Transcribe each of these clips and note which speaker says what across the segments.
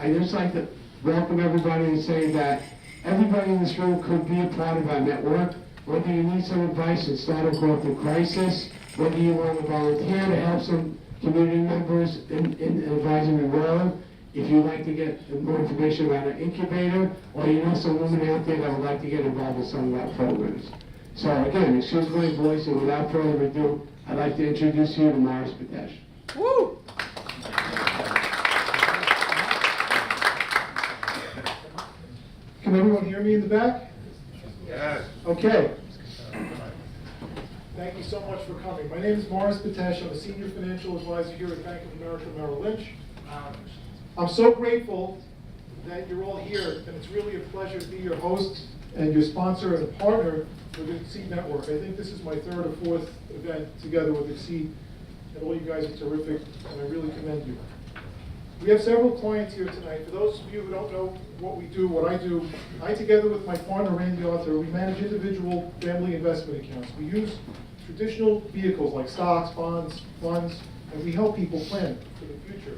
Speaker 1: I just like to welcome everybody and say that everybody in this room could be a part of our network. Whether you need some advice and start a growth in crisis, whether you want to volunteer to help some community members in advisory world, if you'd like to get more information about an incubator, or you know some women out there that would like to get involved in some of our programs. So again, excuse my voice, and without further ado, I'd like to introduce you to Morris Patesh.
Speaker 2: Woo! Can everyone hear me in the back?
Speaker 3: Yes.
Speaker 2: Okay. Thank you so much for coming. My name is Morris Patesh. I'm a senior financial advisor here at Bank of America Merrill Lynch. I'm so grateful that you're all here, and it's really a pleasure to be your host and your sponsor and a partner with the Exceed Network. I think this is my third or fourth event together with Exceed, and all you guys are terrific, and I really commend you. We have several clients here tonight. For those of you who don't know what we do, what I do, I, together with my partner, Randy Arthur, we manage individual family investment accounts. We use traditional vehicles like stocks, bonds, funds, and we help people plan for the future.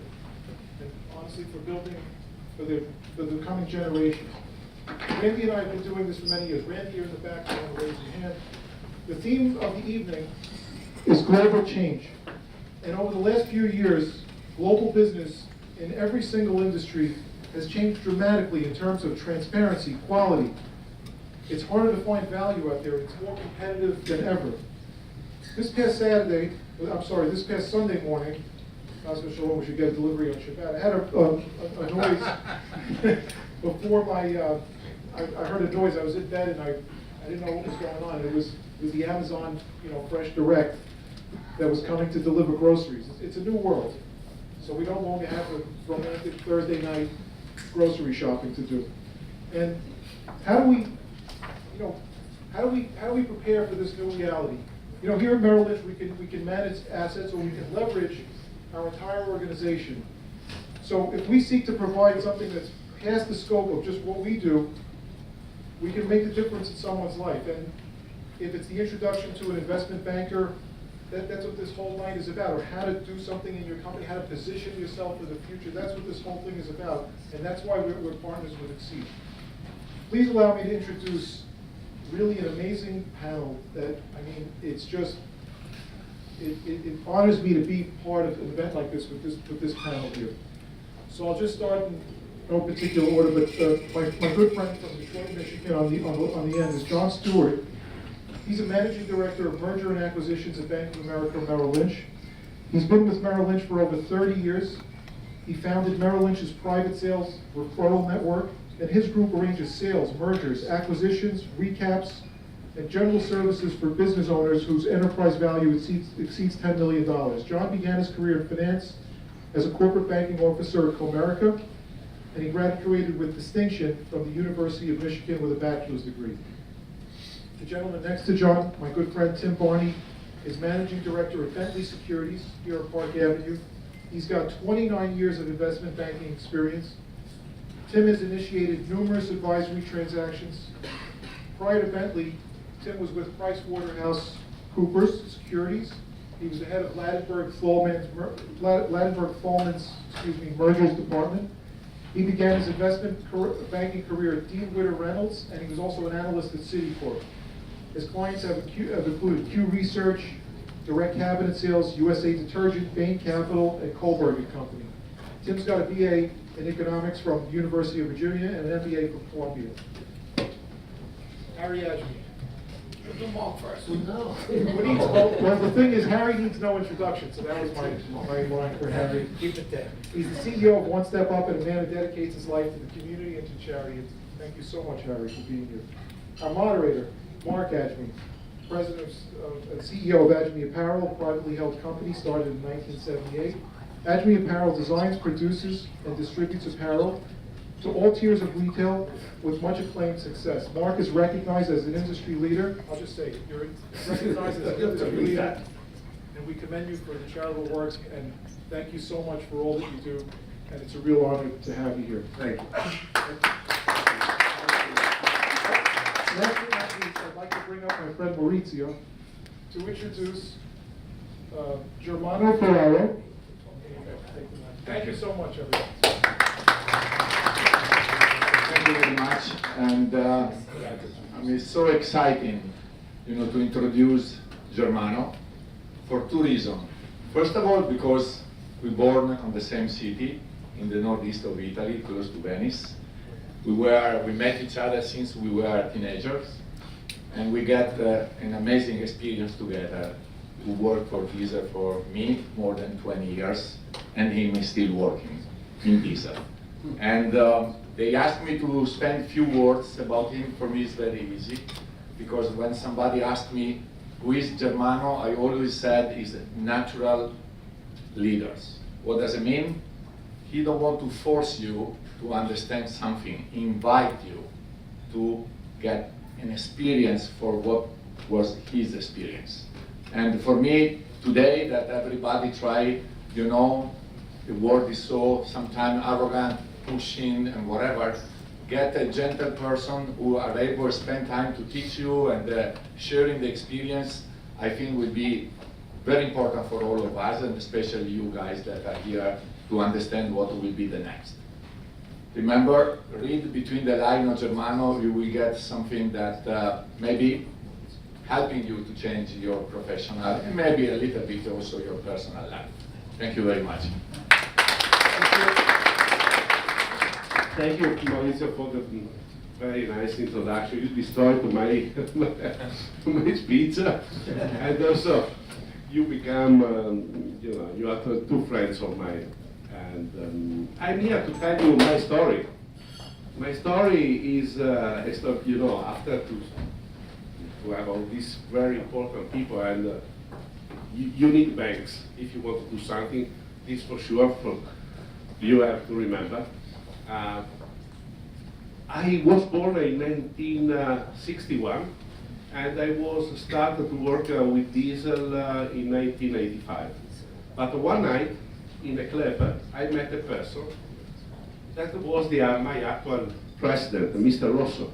Speaker 2: And honestly, for building for the coming generations. Randy and I have been doing this for many years. Randy, you're in the back, you want to raise your hand. The theme of the evening is global change. And over the last few years, global business in every single industry has changed dramatically in terms of transparency, quality. It's harder to find value out there. It's more competitive than ever. This past Sunday morning, Pastor Shalom, we should get a delivery on Shabbat. I had a noise before I heard a noise. I was in bed and I didn't know what was going on. It was the Amazon, Fresh Direct that was coming to deliver groceries. It's a new world. So we no longer have a romantic Thursday night grocery shopping to do. And how do we prepare for this new reality? Here at Merrill Lynch, we can manage assets, or we can leverage our entire organization. So if we seek to provide something that's past the scope of just what we do, we can make a difference in someone's life. And if it's the introduction to an investment banker, that's what this whole night is about, or how to do something in your company, how to position yourself for the future. That's what this whole thing is about, and that's why we're partners with Exceed. Please allow me to introduce really an amazing panel that, it's just, it honors me to be part of an event like this with this panel here. So I'll just start in no particular order, but my good friend from Detroit, Michigan on the end is John Stewart. He's a managing director of merger and acquisitions at Bank of America Merrill Lynch. He's been with Merrill Lynch for over 30 years. He founded Merrill Lynch's private sales referral network, and his group arranges sales, mergers, acquisitions, recaps, and general services for business owners whose enterprise value exceeds $10 million. John began his career in finance as a corporate banking officer at Comerica, and he graduated with distinction from the University of Michigan with a bachelor's degree. The gentleman next to John, my good friend Tim Barney, is managing director at Bentley Securities here at Park Avenue. He's got 29 years of investment banking experience. Tim has initiated numerous advisory transactions. Prior to Bentley, Tim was with PricewaterhouseCoopers Securities. He was the head of Ladenburg Thalmann's mergers department. He began his investment banking career at Dean Witter Reynolds, and he was also an analyst at Citicorp. His clients have included Q Research, Direct Cabinet Sales, USA Detergent, Bain Capital, and Kohlberg & Company. Tim's got a BA in economics from the University of Virginia and an MBA from Columbia. Harry Ajmi.
Speaker 3: Do them all first.
Speaker 2: No. Well, the thing is, Harry needs no introduction, so that was my line for Harry.
Speaker 3: Keep it there.
Speaker 2: He's the CEO of One Step Up and a man who dedicates his life to the community and to charity. Thank you so much, Harry, for being here. Our moderator, Mark Ajmi, president and CEO of Ajmi Apparel, a privately held company started in 1978. Ajmi Apparel designs, produces, and distributes apparel to all tiers of retail with much acclaimed success. Mark is recognized as an industry leader. I'll just say, you're recognized as an industry leader, and we commend you for the charitable work, and thank you so much for all that you do, and it's a real honor to have you here.
Speaker 3: Thank you.
Speaker 2: Last but not least, I'd like to bring up my friend Maurizio to introduce Germano Ferraro. Thank you so much, everyone.
Speaker 4: much, and it's so exciting, to introduce Germano for two reasons. First of all, because we born on the same city in the northeast of Italy, close to Venice. We met each other since we were teenagers, and we got an amazing experience together. We worked for Visa for me more than 20 years, and him is still working in Visa. And they asked me to spend a few words about him. For me, it's very easy, because when somebody asked me who is Germano, I always said he's a natural leaders. What does it mean? He don't want to force you to understand something, invite you to get an experience for what was his experience. And for me, today, that everybody try, the word is so sometimes arrogant, pushing and whatever, get a gentle person who are able to spend time to teach you and sharing the experience, I think would be very important for all of us, and especially you guys that are here to understand what will be the next. Remember, read between the lines of Germano, you will get something that maybe helping you to change your professional and maybe a little bit also your personal life. Thank you very much.
Speaker 5: Thank you, Maurizio, for the very nice introduction. You destroyed my my speech, and also you become, you are two friends of mine, and I'm here to tell you my story. My story is, after to have all these very important people, and you need banks if you want to do something. This for sure. You have to remember. I was born in 1961, and I was started to work with diesel in 1985. But one night in a club, I met a person that was my actual president, Mr. Rosso.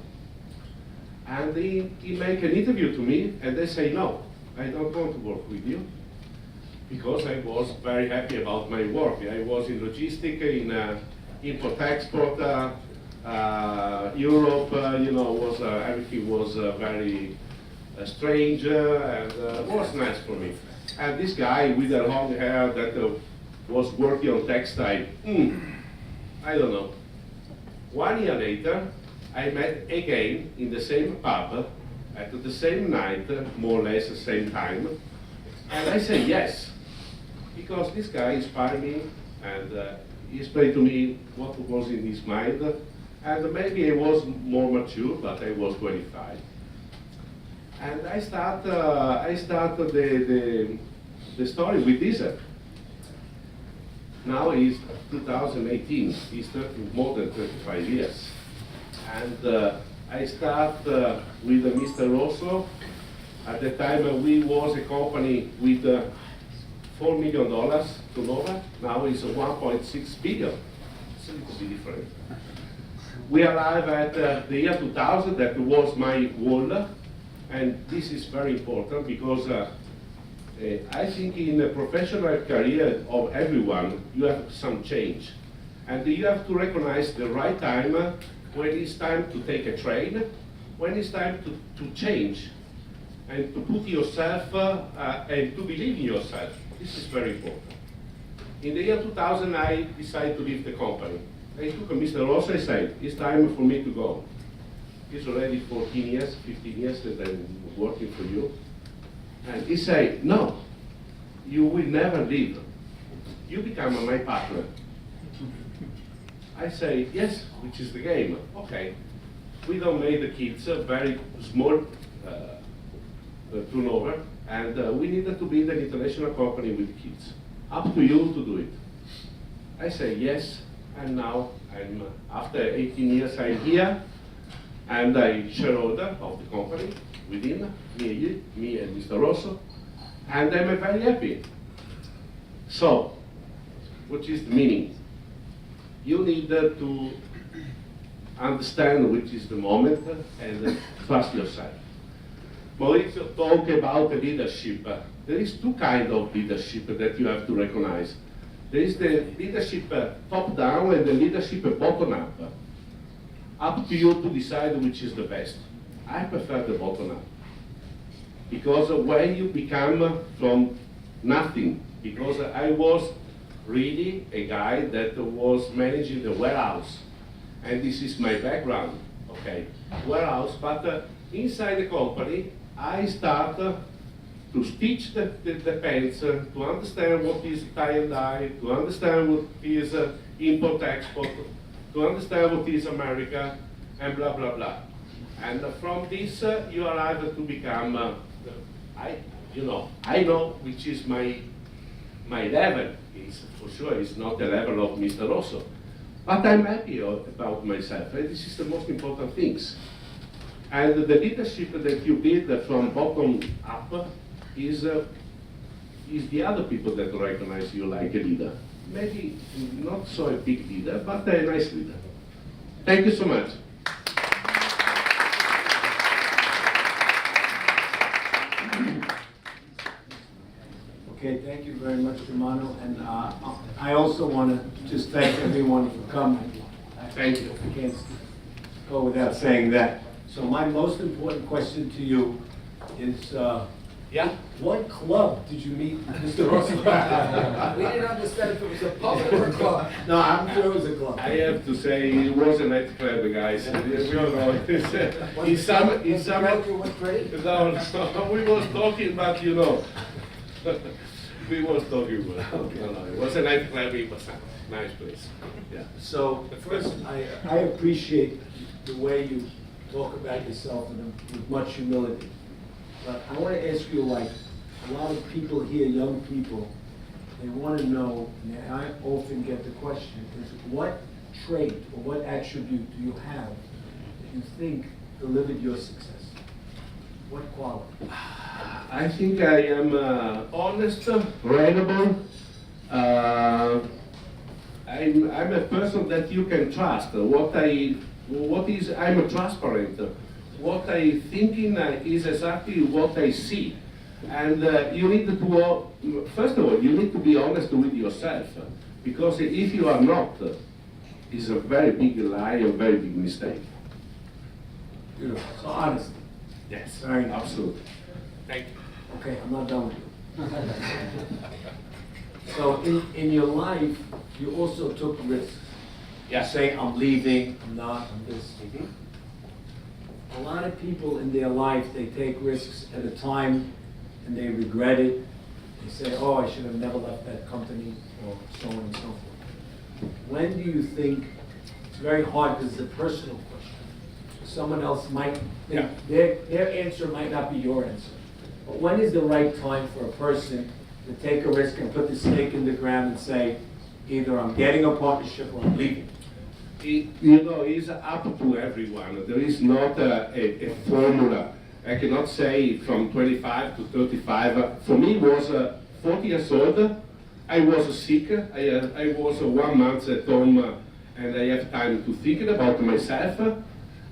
Speaker 5: And he made an interview to me, and they say, no, I don't want to work with you, because I was very happy about my work. I was in logistics, in import-export, Europe, everything was very strange, and was nice for me. And this guy with the long hair that was working on textile, I don't know. 1 year later, I met again in the same pub, at the same night, more or less the same time, and I say yes, because this guy inspired me, and he explained to me what was in his mind, and maybe I was more mature, but I was 25. And I started the story with diesel. Now it's 2018, it's more than 35 years. And I start with Mr. Rosso. At the time we was a company with $4 million turnover. Now it's 1.6 billion. It's a little bit different. We arrived at the year 2000, that was my wall. And this is very important because I think in a professional career of everyone, you have some change. And you have to recognize the right time, when it's time to take a train, when it's time to change, and to put yourself and to believe in yourself. This is very important. In the year 2000, I decided to leave the company. I took Mr. Rosso and said, it's time for me to go. It's already 14 years, 15 years that I'm working for you. And he said, no, you will never leave. You become my partner. I say, yes, which is the game. Okay, we don't make the kids a very small turnover, and we needed to build an international company with kids. Up to you to do it. I say yes, and now after 18 years I'm here, and I'm shareholder of the company within me and Mr. Rosso, and I'm very happy. So, what is the meaning? You need to understand which is the moment and trust yourself. Maurizio talked about the leadership. There is two kinds of leadership that you have to recognize. There is the leadership top-down and the leadership bottom-up. up to you to decide which is the best. I prefer the bottom up. Because when you become from nothing, because I was really a guy that was managing the warehouse, and this is my background, okay, warehouse, but inside the company, I start to stitch the pants, to understand what is tie and dye, to understand what is import-export, to understand what is America, and blah, blah, blah. And from this, you arrive to become, I know which is my level. Is for sure, it's not the level of Mr. Rosso. But I'm happy about myself, and this is the most important things. And the leadership that you build from bottom up is the other people that recognize you like a leader. Maybe not so a big leader, but a nice leader. Thank you so much.
Speaker 6: Okay, thank you very much, Germano, and I also want to just thank everyone for coming.
Speaker 5: Thank you.
Speaker 6: I can't go without saying that. So my most important question to you is,
Speaker 5: Yeah?
Speaker 6: what club did you meet Mr. Rossi?
Speaker 3: We didn't understand if it was a public or a club.
Speaker 6: No, I'm sure it was a club.
Speaker 5: I have to say, it was a nightclub, guys. You know, in some,
Speaker 3: What grade?
Speaker 5: no, we was talking, but you know, we was talking, but no, it was a nightclub in Basan. Nice place. Yeah.
Speaker 6: So first, I appreciate the way you talk about yourself and with much humility. But I want to ask you, like, a lot of people here, young people, they want to know, and I often get the question, is what trait or what attribute do you have that you think delivered your success? What quality?
Speaker 5: I think I am honest, reliable. I'm a person that you can trust. I'm transparent. What I thinking is exactly what I see. And you need to, first of all, you need to be honest with yourself. Because if you are not, it's a very big lie, a very big mistake.
Speaker 6: Beautiful. So honesty.
Speaker 5: Yes,
Speaker 6: Very nice.
Speaker 5: absolutely. Thank you.
Speaker 6: Okay, I'm not done with you. So in your life, you also took risks.
Speaker 5: Yeah.
Speaker 6: You say, I'm leaving, I'm not, I'm this. A lot of people in their life, they take risks at a time and they regret it. They say, oh, I should have never left that company, or so on and so forth. When do you think, it's very hard because it's a personal question. Someone else might think, their answer might not be your answer. But when is the right time for a person to take a risk and put the stake in the ground and say, either I'm getting a partnership or I'm leaving?
Speaker 5: You know, it's up to everyone. There is not a formula. I cannot say from 25 to 35. For me, it was 40 years old. I was sick. I was 1 month at home, and I have time to think about myself.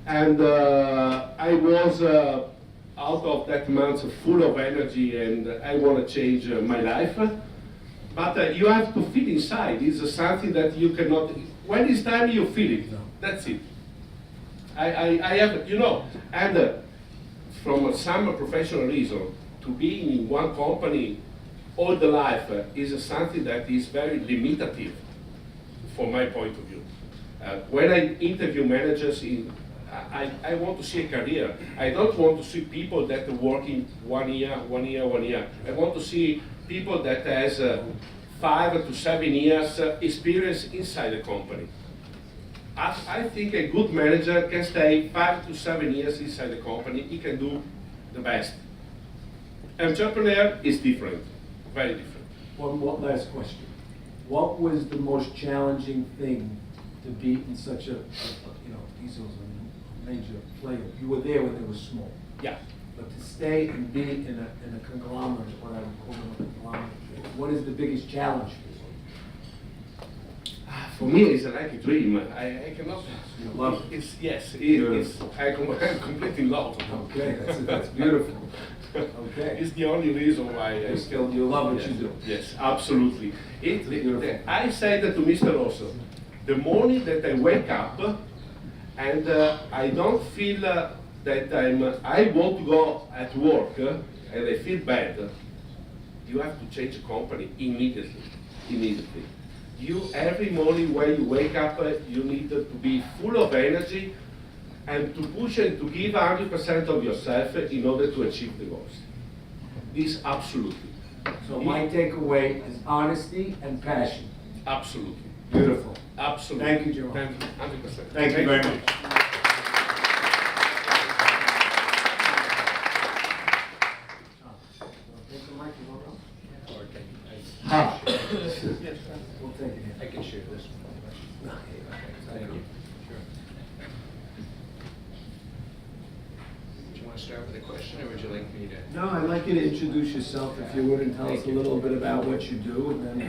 Speaker 5: And I was out of that month full of energy, and I want to change my life. But you have to feel inside. It's something that you cannot. When it's time, you feel it. That's it. I have, you know, and from some professional reason, to be in one company all the life is something that is very limitative from my point of view. When I interview managers, I want to see a career. I don't want to see people that are working 1 year. I want to see people that has 5 to 7 years experience inside the company. I think a good manager can stay 5 to 7 years inside the company. He can do the best. Entrepreneur is different, very different.
Speaker 6: One last question. What was the most challenging thing to be in such a Diesel's a major player. You were there when they were small.
Speaker 5: Yeah.
Speaker 6: But to stay and be in a conglomerate, what I would call a conglomerate, what is the biggest challenge for you?
Speaker 5: For me, it's like a dream. I cannot.
Speaker 6: You love it.
Speaker 5: I'm completely in love.
Speaker 6: Okay, that's beautiful. Okay.
Speaker 5: It's the only reason why I still.
Speaker 6: You love what you do.
Speaker 5: Yes, absolutely.
Speaker 6: Beautiful.
Speaker 5: I said to Mr. Rosso, the morning that I wake up, And I don't feel that I want to go at work and I feel bad. You have to change the company immediately. Every morning when you wake up, you need to be full of energy and to push and to give 100% of yourself in order to achieve the goals. This absolutely.
Speaker 6: So my takeaway is honesty and passion.
Speaker 5: Absolutely.
Speaker 6: Beautiful.
Speaker 5: Absolutely.
Speaker 6: Thank you, Jerome.
Speaker 5: 100%.
Speaker 6: Thank you very much.
Speaker 1: Ha.
Speaker 6: We'll take it here.
Speaker 3: I can share this one. Thank you. Do you want to start with a question, or would you like me to?
Speaker 6: No, I'd like you to introduce yourself, if you would, and tell us a little bit about what you do, and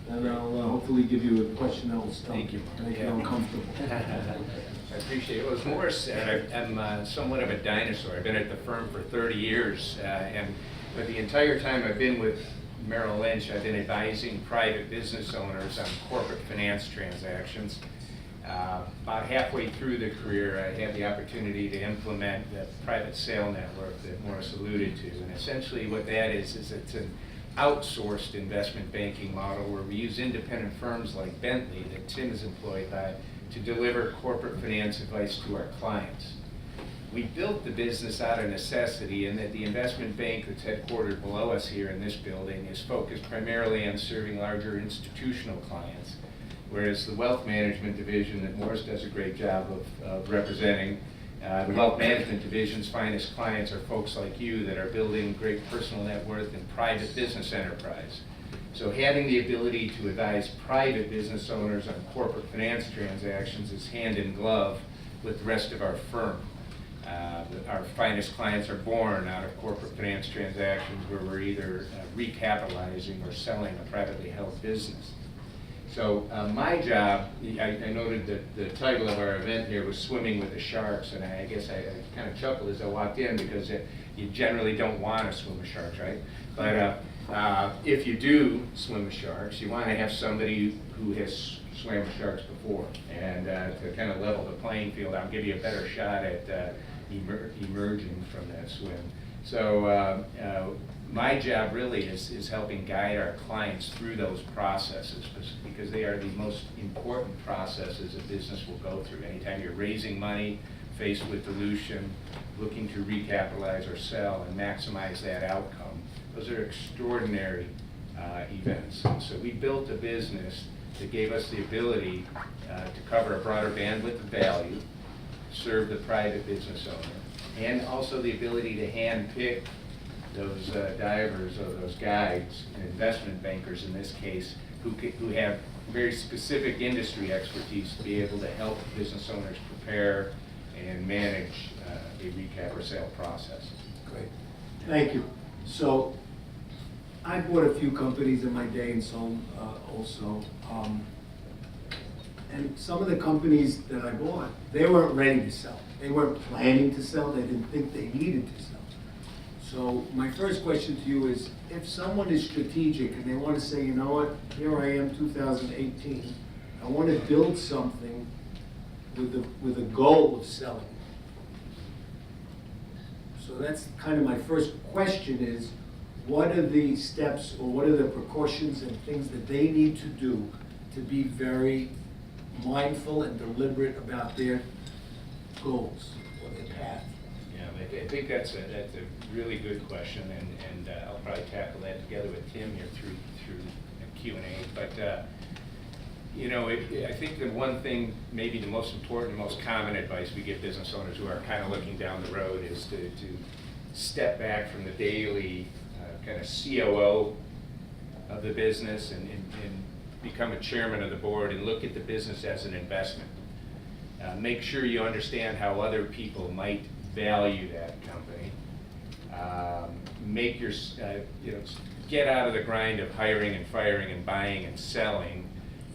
Speaker 6: then I'll hopefully give you a question that will stump
Speaker 3: Thank you.
Speaker 6: make you uncomfortable.
Speaker 3: I appreciate it. Well, as Morris said, I'm somewhat of a dinosaur. I've been at the firm for 30 years, but the entire time I've been with Merrill Lynch, I've been advising private business owners on corporate finance transactions. About halfway through the career, I had the opportunity to implement the private sale network that Morris alluded to. And essentially what that is it's an outsourced investment banking model where we use independent firms like Bentley that Tim is employed by to deliver corporate finance advice to our clients. We built the business out of necessity in that the investment bank that's headquartered below us here in this building is focused primarily on serving larger institutional clients, whereas the wealth management division that Morris does a great job of representing, the wealth management division's finest clients are folks like you that are building great personal net worth and private business enterprise. So having the ability to advise private business owners on corporate finance transactions is hand in glove with the rest of our firm. Our finest clients are born out of corporate finance transactions where we're either recapitalizing or selling a privately held business. So my job, I noted that the title of our event here was Swimming with the Sharks, and I guess I kind of chuckled as I walked in because you generally don't want to swim with sharks, right? But if you do swim with sharks, you want to have somebody who has swam with sharks before, and to kind of level the playing field, I'll give you a better shot at emerging from that swim. So my job really is helping guide our clients through those processes because they are the most important processes a business will go through. Anytime you're raising money, faced with dilution, looking to recapitalize or sell and maximize that outcome, those are extraordinary events. So we built a business that gave us the ability to cover a broader bandwidth of value, serve the private business owner, and also the ability to hand pick those divers or those guides, and investment bankers in this case, who have very specific industry expertise to be able to help business owners prepare and manage a recap or sale process.
Speaker 6: Great. Thank you. So I bought a few companies in my day and so also. And some of the companies that I bought, they weren't ready to sell. They weren't planning to sell. They didn't think they needed to sell. So my first question to you is, if someone is strategic and they want to say, you know what, here I am, 2018, I want to build something with a goal of selling. So that's kind of my first question is, what are the steps or what are the precautions and things that they need to do to be very mindful and deliberate about their goals or their path?
Speaker 3: Yeah, I think that's a really good question, and I'll probably tackle that together with Tim here through Q&A. But you know, I think the one thing, maybe the most important, most common advice we give business owners who are kind of looking down the road is to step back from the daily kind of COO of the business and become a chairman of the board and look at the business as an investment. Make sure you understand how other people might value that company. Make your, get out of the grind of hiring and firing and buying and selling,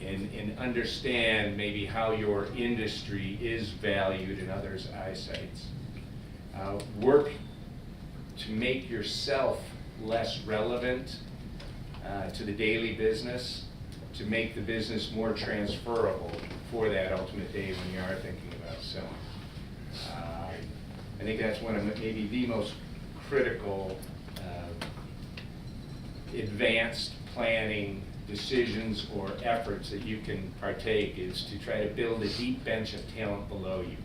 Speaker 3: and understand maybe how your industry is valued in others' eyesights. Work to make yourself less relevant to the daily business, to make the business more transferable for that ultimate day when you are thinking about selling. I think that's one of maybe the most critical advanced planning decisions or efforts that you can partake, is to try to build a deep bench of talent below you.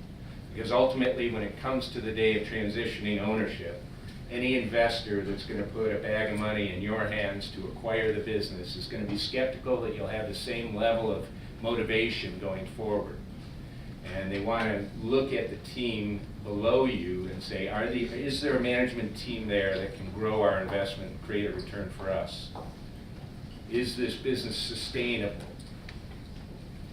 Speaker 3: Because ultimately, when it comes to the day of transitioning ownership, any investor that's going to put a bag of money in your hands to acquire the business is going to be skeptical that you'll have the same level of motivation going forward. And they want to look at the team below you and say, is there a management team there that can grow our investment and create a return for us? Is this business sustainable?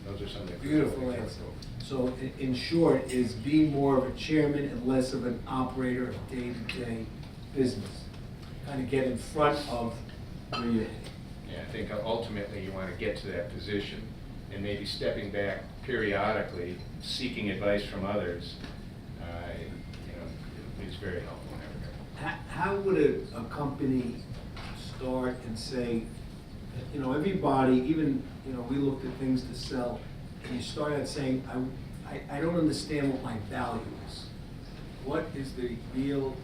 Speaker 3: Those are some of the
Speaker 6: Beautiful answer. So in short, is be more of a chairman and less of an operator of day-to-day business. Kind of get in front of where you're heading.
Speaker 3: Yeah, I think ultimately you want to get to that position, and maybe stepping back periodically, seeking advice from others, is very helpful in that regard.
Speaker 6: How would a company start and say, everybody, even, we looked at things to sell, and you start out saying, I don't understand what my value is. What is the real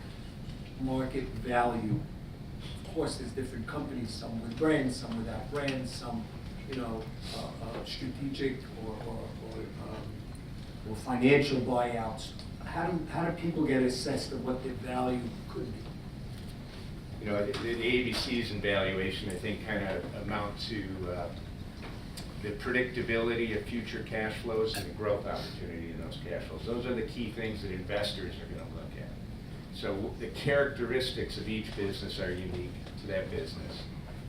Speaker 6: market value? Of course, there's different companies, some with brands, some without brands, some, strategic or financial buyouts. How do people get assessed of what their value could be?
Speaker 3: The ABCs in valuation, I think, kind of amount to the predictability of future cash flows and the growth opportunity in those cash flows. Those are the key things that investors are going to look at. So the characteristics of each business are unique to that business.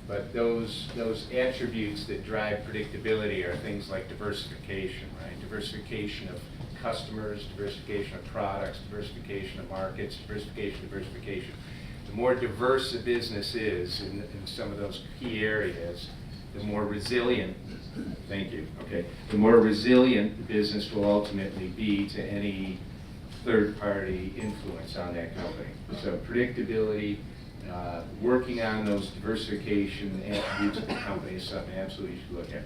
Speaker 3: But those attributes that drive predictability are things like diversification, right? Diversification of customers, diversification of products, diversification of markets, diversification. The more diverse a business is in some of those key areas, the more resilient, thank you, okay, the more resilient the business will ultimately be to any third-party influence on that company. So predictability, working on those diversification attributes of the company is something absolutely you should look at.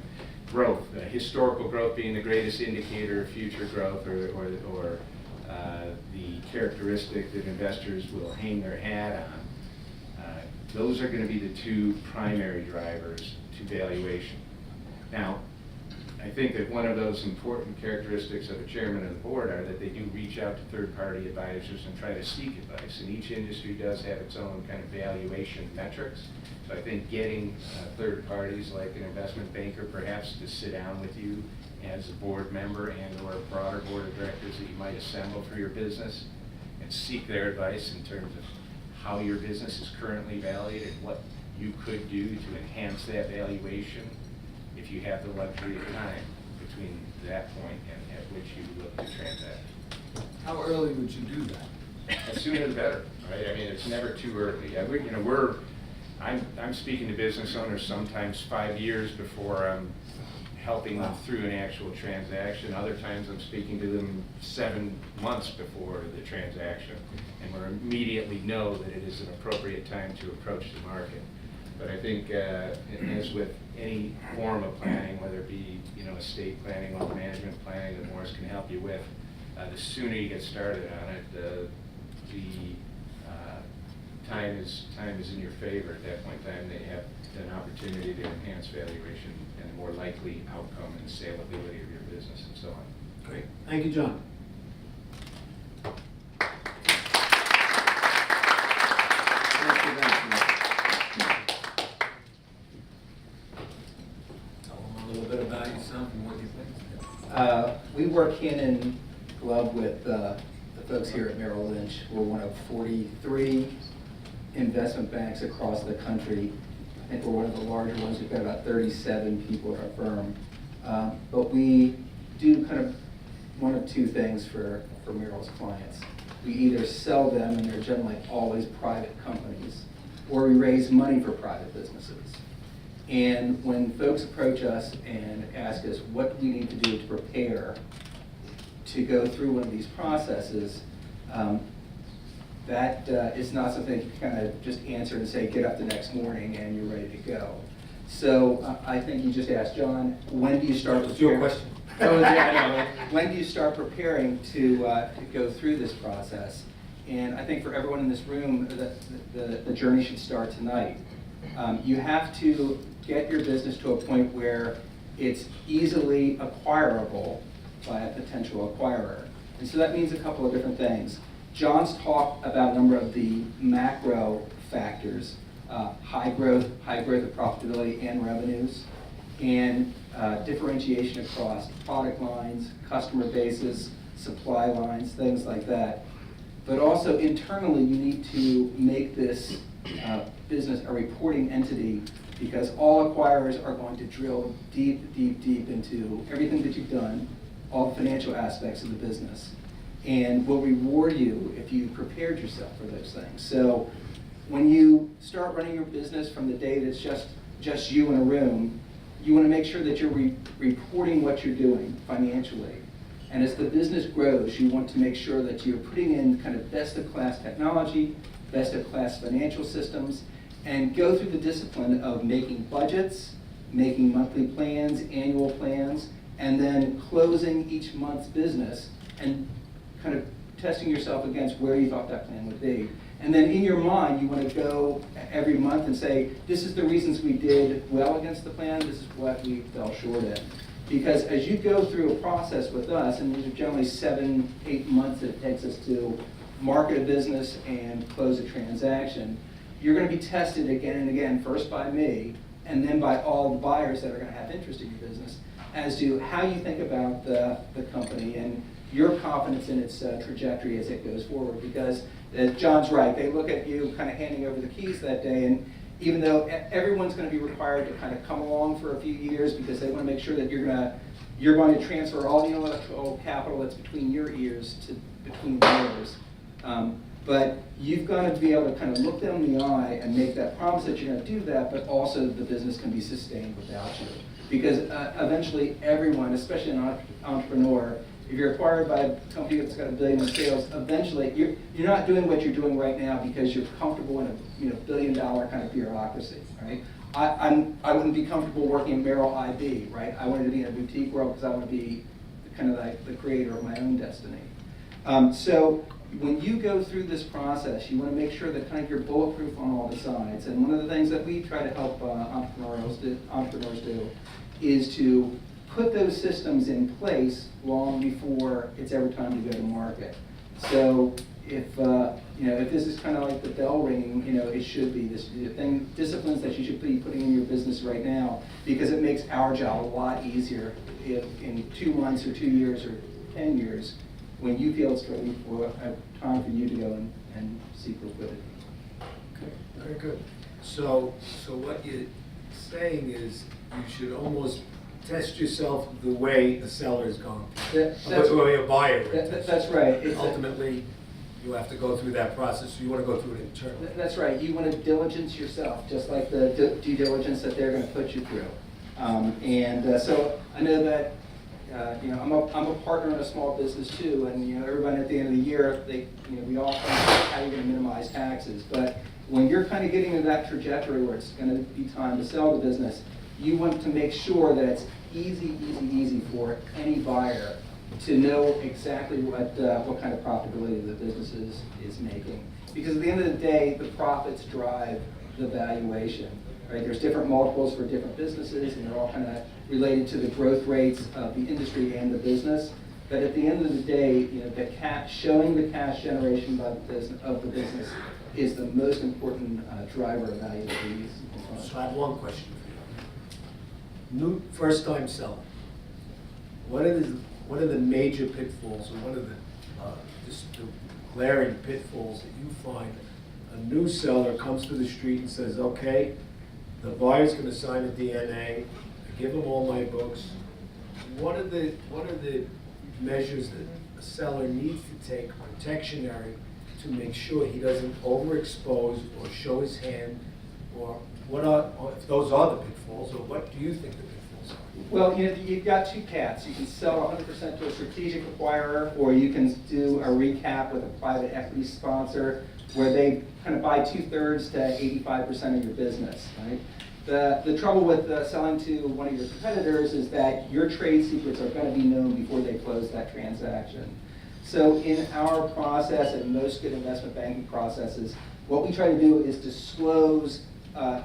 Speaker 3: Growth, historical growth being the greatest indicator of future growth, or the characteristic that investors will hang their hat on. Those are going to be the two primary drivers to valuation. Now, I think that one of those important characteristics of a chairman of the board are that they do reach out to third-party advisors and try to seek advice. And each industry does have its own kind of valuation metrics. So I think getting third parties like an investment banker perhaps to sit down with you as a board member and or a broader board of directors that you might assemble for your business and seek their advice in terms of how your business is currently valued and what you could do to enhance that valuation if you have the luxury of time between that point and at which you look to transact.
Speaker 6: How early would you do that?
Speaker 3: The sooner the better, right? I mean, it's never too early. I'm speaking to business owners sometimes 5 years before I'm helping them through an actual transaction. Other times I'm speaking to them 7 months before the transaction, and we immediately know that it is an appropriate time to approach the market. But I think, as with any form of planning, whether it be estate planning or management planning that Morris can help you with, the sooner you get started on it, the time is in your favor. At that point in time, they have an opportunity to enhance valuation and a more likely outcome and saleability of your business and so on.
Speaker 6: Great. Thank you, John. Tell them a little bit about yourself and what you think.
Speaker 7: We work hand in glove with the folks here at Merrill Lynch. We're one of 43 investment banks across the country. I think we're one of the larger ones. We've got about 37 people at our firm. But we do kind of one of two things for Merrill's clients. We either sell them, and they're generally always private companies, or we raise money for private businesses. And when folks approach us and ask us what we need to do to prepare to go through one of these processes, that is not something you can kind of just answer and say, get up the next morning and you're ready to go. So I think you just asked John, when do you start
Speaker 6: That was your
Speaker 7: preparing?
Speaker 6: question.
Speaker 7: So, yeah, I know. When do you start preparing to go through this process? And I think for everyone in this room, the journey should start tonight. You have to get your business to a point where it's easily acquirable by a potential acquirer. And so that means a couple of different things. John's talked about a number of the macro factors, high growth of profitability and revenues, and differentiation across product lines, customer bases, supply lines, things like that. But also internally, you need to make this business a reporting entity, because all acquirers are going to drill deep into everything that you've done, all the financial aspects of the business, and will reward you if you prepared yourself for those things. So when you start running your business from the day that it's just you in a room, you want to make sure that you're reporting what you're doing financially. And as the business grows, you want to make sure that you're putting in kind of best-of-class technology, best-of-class financial systems, and go through the discipline of making budgets, making monthly plans, annual plans, and then closing each month's business and kind of testing yourself against where you thought that plan would be. And then in your mind, you want to go every month and say, this is the reasons we did well against the plan, this is what we fell short in. Because as you go through a process with us, and these are generally 7-8 months that it takes us to market a business and close a transaction, you're going to be tested again and again, first by me, and then by all the buyers that are going to have interest in your business, as to how you think about the company and your confidence in its trajectory as it goes forward. Because John's right, they look at you kind of handing over the keys that day, and even though everyone's going to be required to kind of come along for a few years because they want to make sure that you're going to transfer all the intellectual capital that's between your ears to between theirs. But you've got to be able to kind of look them in the eye and make that promise that you're going to do that, but also the business can be sustained without you. Because eventually everyone, especially an entrepreneur, if you're acquired by a company that's got $1 billion in sales, eventually you're not doing what you're doing right now because you're comfortable in a $1 billion kind of bureaucracy, right? I wouldn't be comfortable working in Merrill IB, right? I wanted to be in a boutique world because I want to be kind of like the creator of my own destiny. So when you go through this process, you want to make sure that kind of you're bulletproof on all the sides. And one of the things that we try to help entrepreneurs do is to put those systems in place long before it's ever time to go to market. So if this is kind of like the bell ringing, it should be this disciplines that you should be putting in your business right now, because it makes our job a lot easier if in 2 months or 2 years or 10 years, when you feel it's ready for a time for you to go and seek liquidity.
Speaker 6: Okay, very good. So what you're saying is you should almost test yourself the way a seller is going to.
Speaker 7: That's
Speaker 6: the way a buyer would test.
Speaker 7: That's right.
Speaker 6: Ultimately, you have to go through that process. So you want to go through it internally.
Speaker 7: That's right. You want to diligence yourself, just like the due diligence that they're going to put you through. So I know that I'm a partner in a small business too, and everybody at the end of the year, we all think how you're going to minimize taxes. But when you're kind of getting to that trajectory where it's going to be time to sell the business, you want to make sure that it's easy for any buyer to know exactly what kind of profitability the business is making. Because at the end of the day, the profits drive the valuation. Right? There's different multiples for different businesses, and they're all kind of related to the growth rates of the industry and the business. But at the end of the day, showing the cash generation of the business is the most important driver of value that we use.
Speaker 6: So I have one question for you. First-time seller. What are the major pitfalls, or what are the glaring pitfalls that you find a new seller comes to the street and says, okay, the buyer's going to sign a DNA, I give him all my books. What are the measures that a seller needs to take protectionary to make sure he doesn't overexpose or show his hand, or if those are the pitfalls, or what do you think the pitfalls are?
Speaker 7: Well, you've got two paths. You can sell 100% to a strategic acquirer, or you can do a recap with a private equity sponsor where they kind of buy 2/3 to 85% of your business, right? The trouble with selling to one of your competitors is that your trade secrets are going to be known before they close that transaction. So in our process, and most good investment banking processes, what we try to do is disclose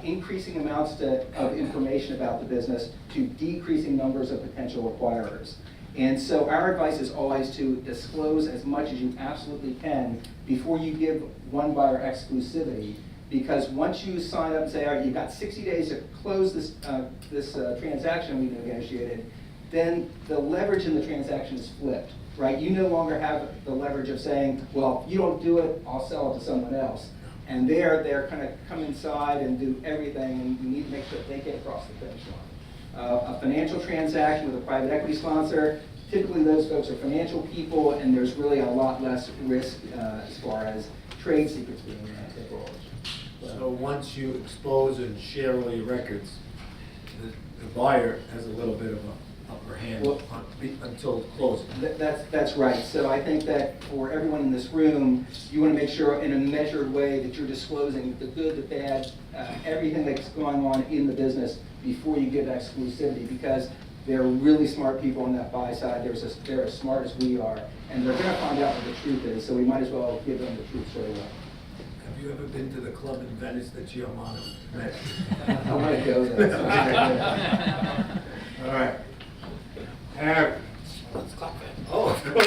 Speaker 7: increasing amounts of information about the business to decreasing numbers of potential acquirers. And so our advice is always to disclose as much as you absolutely can before you give one buyer exclusivity, because once you sign up and say, all right, you've got 60 days to close this transaction we negotiated, then the leverage in the transaction is flipped, right? You no longer have the leverage of saying, well, if you don't do it, I'll sell it to someone else. And they're kind of come inside and do everything, and you need to make sure that they get across the finish line. A financial transaction with a private equity sponsor, typically those folks are financial people, and there's really a lot less risk as far as trade secrets being divulged.
Speaker 6: So once you expose and share all your records, the buyer has a little bit of an upper hand
Speaker 7: Well,
Speaker 6: until closing.
Speaker 7: That's right. So I think that for everyone in this room, you want to make sure in a measured way that you're disclosing the good, the bad, everything that's going on in the business before you give exclusivity, because they're really smart people on that buy side. They're as smart as we are, and they're going to find out what the truth is, so we might as well give them the truth straight away.
Speaker 6: Have you ever been to the club in Venice that Giovanni met?
Speaker 7: I want to go there.
Speaker 6: All right. Harry. Let's clap it. Oh, of course.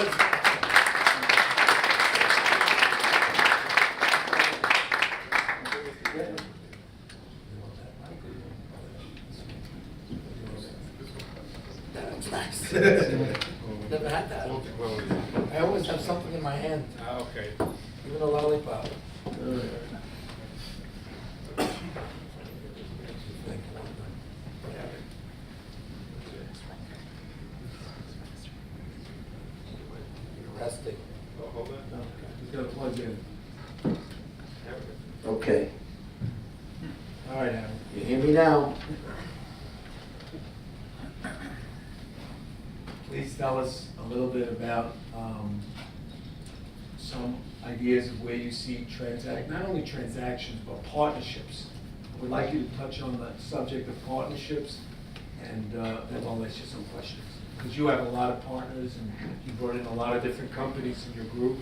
Speaker 8: That's nice. Never had that. I always have something in my hand,
Speaker 3: Okay.
Speaker 8: even a lollipop. Resting.
Speaker 6: He's gonna plug in.
Speaker 8: Okay.
Speaker 6: All right, Harry.
Speaker 8: You hear me now?
Speaker 6: Please tell us a little bit about some ideas of where you see not only transactions, but partnerships. We'd like you to touch on the subject of partnerships, and then I'll ask you some questions. Because you have a lot of partners, and you brought in a lot of different companies in your group,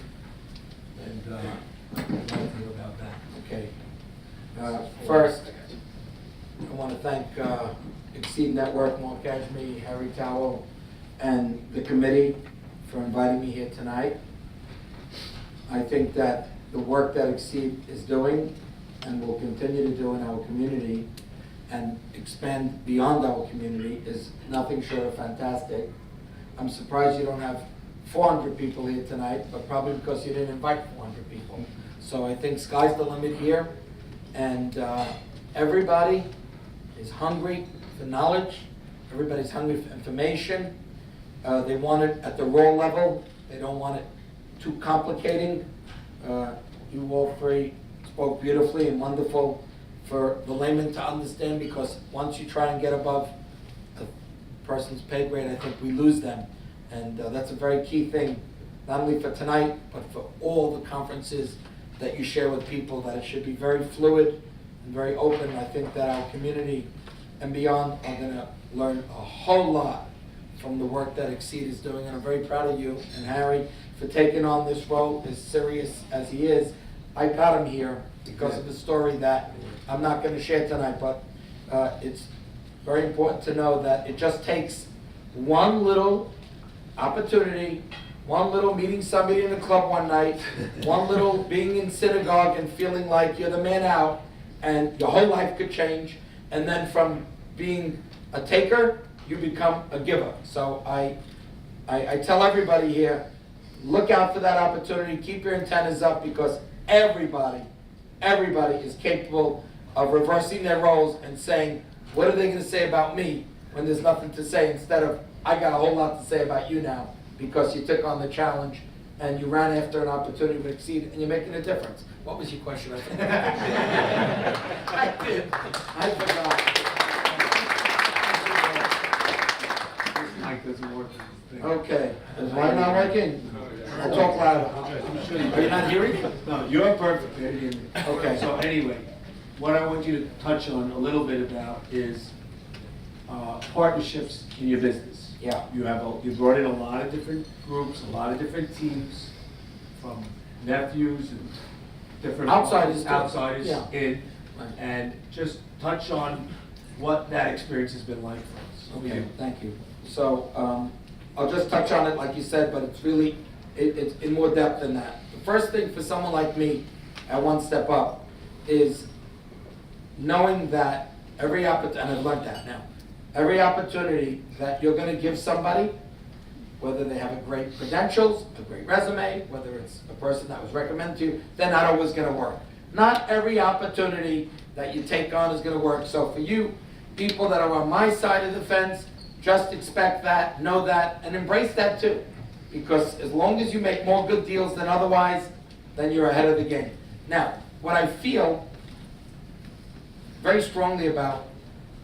Speaker 6: and I'd like to hear about that.
Speaker 8: Okay. First, I want to thank Exceed Network, Mark Ashby, Harry Towell, and the committee for inviting me here tonight. I think that the work that Exceed is doing and will continue to do in our community and expand beyond our community is nothing short of fantastic. I'm surprised you don't have 400 people here tonight, but probably because you didn't invite 400 people. So I think sky's the limit here, and everybody is hungry for knowledge. Everybody's hungry for information. They want it at the raw level. They don't want it too complicating. You all three spoke beautifully and wonderful for the layman to understand, because once you try and get above a person's pay grade, I think we lose them. And that's a very key thing, not only for tonight, but for all the conferences that you share with people, that it should be very fluid and very open. I think that our community and beyond are going to learn a whole lot from the work that Exceed is doing, and I'm very proud of you and Harry for taking on this role as serious as he is. I got him here because of the story that I'm not going to share tonight, but it's very important to know that it just takes one little opportunity, one little meeting somebody in a club one night, one little being in synagogue and feeling like you're the man out, and your whole life could change. And then from being a taker, you become a giver. So I tell everybody here, look out for that opportunity, keep your antennas up, because everybody is capable of reversing their roles and saying, what are they going to say about me when there's nothing to say, instead of, I got a whole lot to say about you now, because you took on the challenge and you ran after an opportunity to exceed, and you're making a difference. What was your question? I forgot. I did. I forgot.
Speaker 6: Mike doesn't work.
Speaker 8: Okay, is mine not working? I'll talk louder. Are you not hearing me?
Speaker 6: No, you're perfect.
Speaker 8: Okay.
Speaker 6: So anyway, what I want you to touch on a little bit about is partnerships in your business.
Speaker 8: Yeah.
Speaker 6: You brought in a lot of different groups, a lot of different teams, from nephews and different.
Speaker 8: Outsiders, too.
Speaker 6: Outsiders
Speaker 8: Yeah.
Speaker 6: in,
Speaker 8: Right.
Speaker 6: and just touch on what that experience has been like for us.
Speaker 8: Okay, thank you. So, I'll just touch on it like you said, but it's really, it's in more depth than that. The first thing for someone like me at One Step Up is knowing that every opportunity, and I've learned that now, every opportunity that you're gonna give somebody, whether they have a great credentials, a great resume, whether it's a person that was recommended to you, they're not always gonna work. Not every opportunity that you take on is gonna work. So for you, people that are on my side of the fence, just expect that, know that, and embrace that too. Because as long as you make more good deals than otherwise, then you're ahead of the game. Now, what I feel very strongly about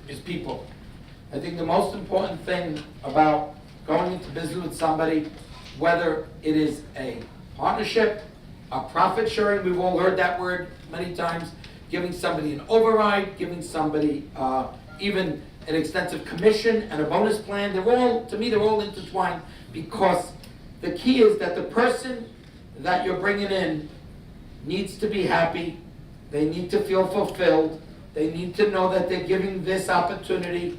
Speaker 8: is people. I think the most important thing about going into business with somebody, whether it is a partnership, a profit sharing, we've all heard that word many times, giving somebody an override, giving somebody even an extensive commission and a bonus plan, they're all, to me, they're all intertwined, because the key is that the person that you're bringing in needs to be happy, they need to feel fulfilled, they need to know that they're giving this opportunity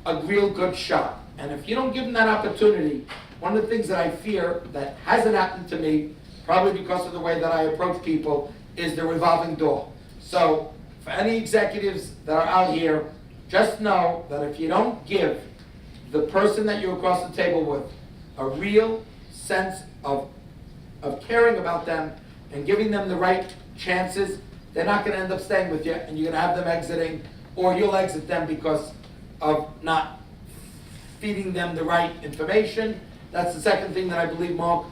Speaker 8: a real good shot. And if you don't give them that opportunity, one of the things that I fear that hasn't happened to me, probably because of the way that I approach people, is the revolving door. So for any executives that are out here, just know that if you don't give the person that you're across the table with a real sense of caring about them and giving them the right chances, they're not gonna end up staying with you, and you're gonna have them exiting, or you'll exit them because of not feeding them the right information. That's the second thing that I believe, Mark,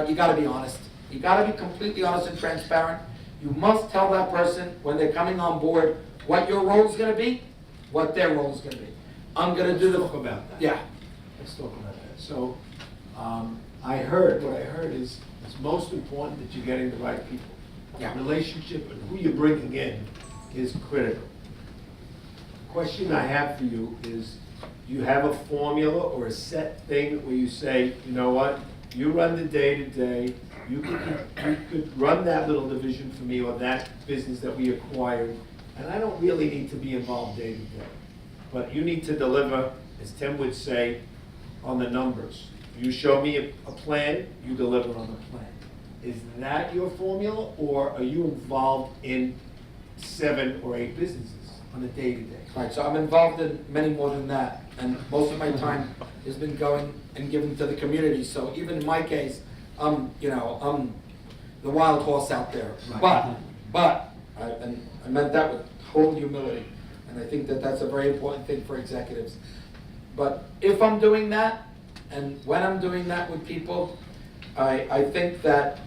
Speaker 8: you gotta be honest. You gotta be completely honest and transparent. You must tell that person when they're coming on board what your role is gonna be, what their role is gonna be. I'm gonna do the.
Speaker 6: Let's talk about that.
Speaker 8: Yeah.
Speaker 6: Let's talk about that. So, what I heard is it's most important that you're getting the right people.
Speaker 8: Yeah.
Speaker 6: Relationship and who you're bringing in is critical. Question I have for you is, do you have a formula or a set thing where you say, you know what, you run the day-to-day, you could run that little division for me or that business that we acquired, and I don't really need to be involved day-to-day. But you need to deliver, as Tim would say, on the numbers. You show me a plan, you deliver on the plan. Is that your formula, or are you involved in 7 or 8 businesses on a day-to-day?
Speaker 8: Right, so I'm involved in many more than that, and most of my time has been going and given to the community. So even in my case, I'm the wild horse out there. But, and I meant that with total humility, and I think that that's a very important thing for executives. But if I'm doing that, and when I'm doing that with people, I think that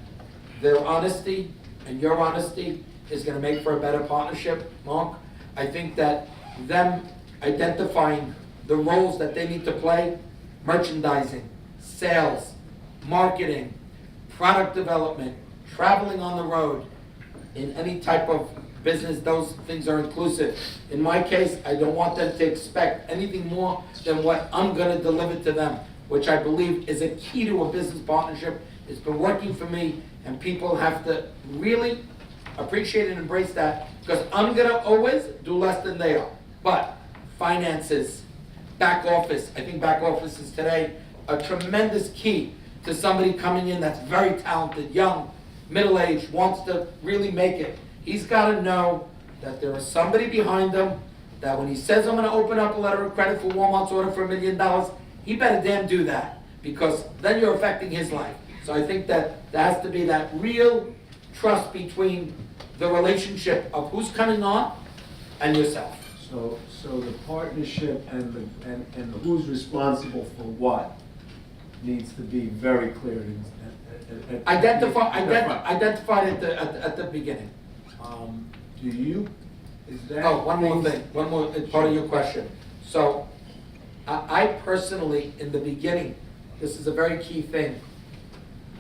Speaker 8: their honesty and your honesty is gonna make for a better partnership, Mark. I think that them identifying the roles that they need to play, merchandising, sales, marketing, product development, traveling on the road, in any type of business, those things are inclusive. In my case, I don't want them to expect anything more than what I'm gonna deliver to them, which I believe is a key to a business partnership. It's been working for me, and people have to really appreciate and embrace that, because I'm gonna always do less than they are. But finances, back office, I think back office is today a tremendous key to somebody coming in that's very talented, young, middle-aged, wants to really make it. He's gotta know that there is somebody behind him, that when he says, I'm gonna open up a letter of credit for Walmart's order for $1 million, he better damn do that, because then you're affecting his life. So I think that there has to be that real trust between the relationship of who's coming on and yourself.
Speaker 6: So the partnership and who's responsible for what needs to be very clear.
Speaker 8: Identified at the beginning.
Speaker 6: Do you, is that?
Speaker 8: Oh, one more thing, one more, it's part of your question. So, I personally, in the beginning, this is a very key thing.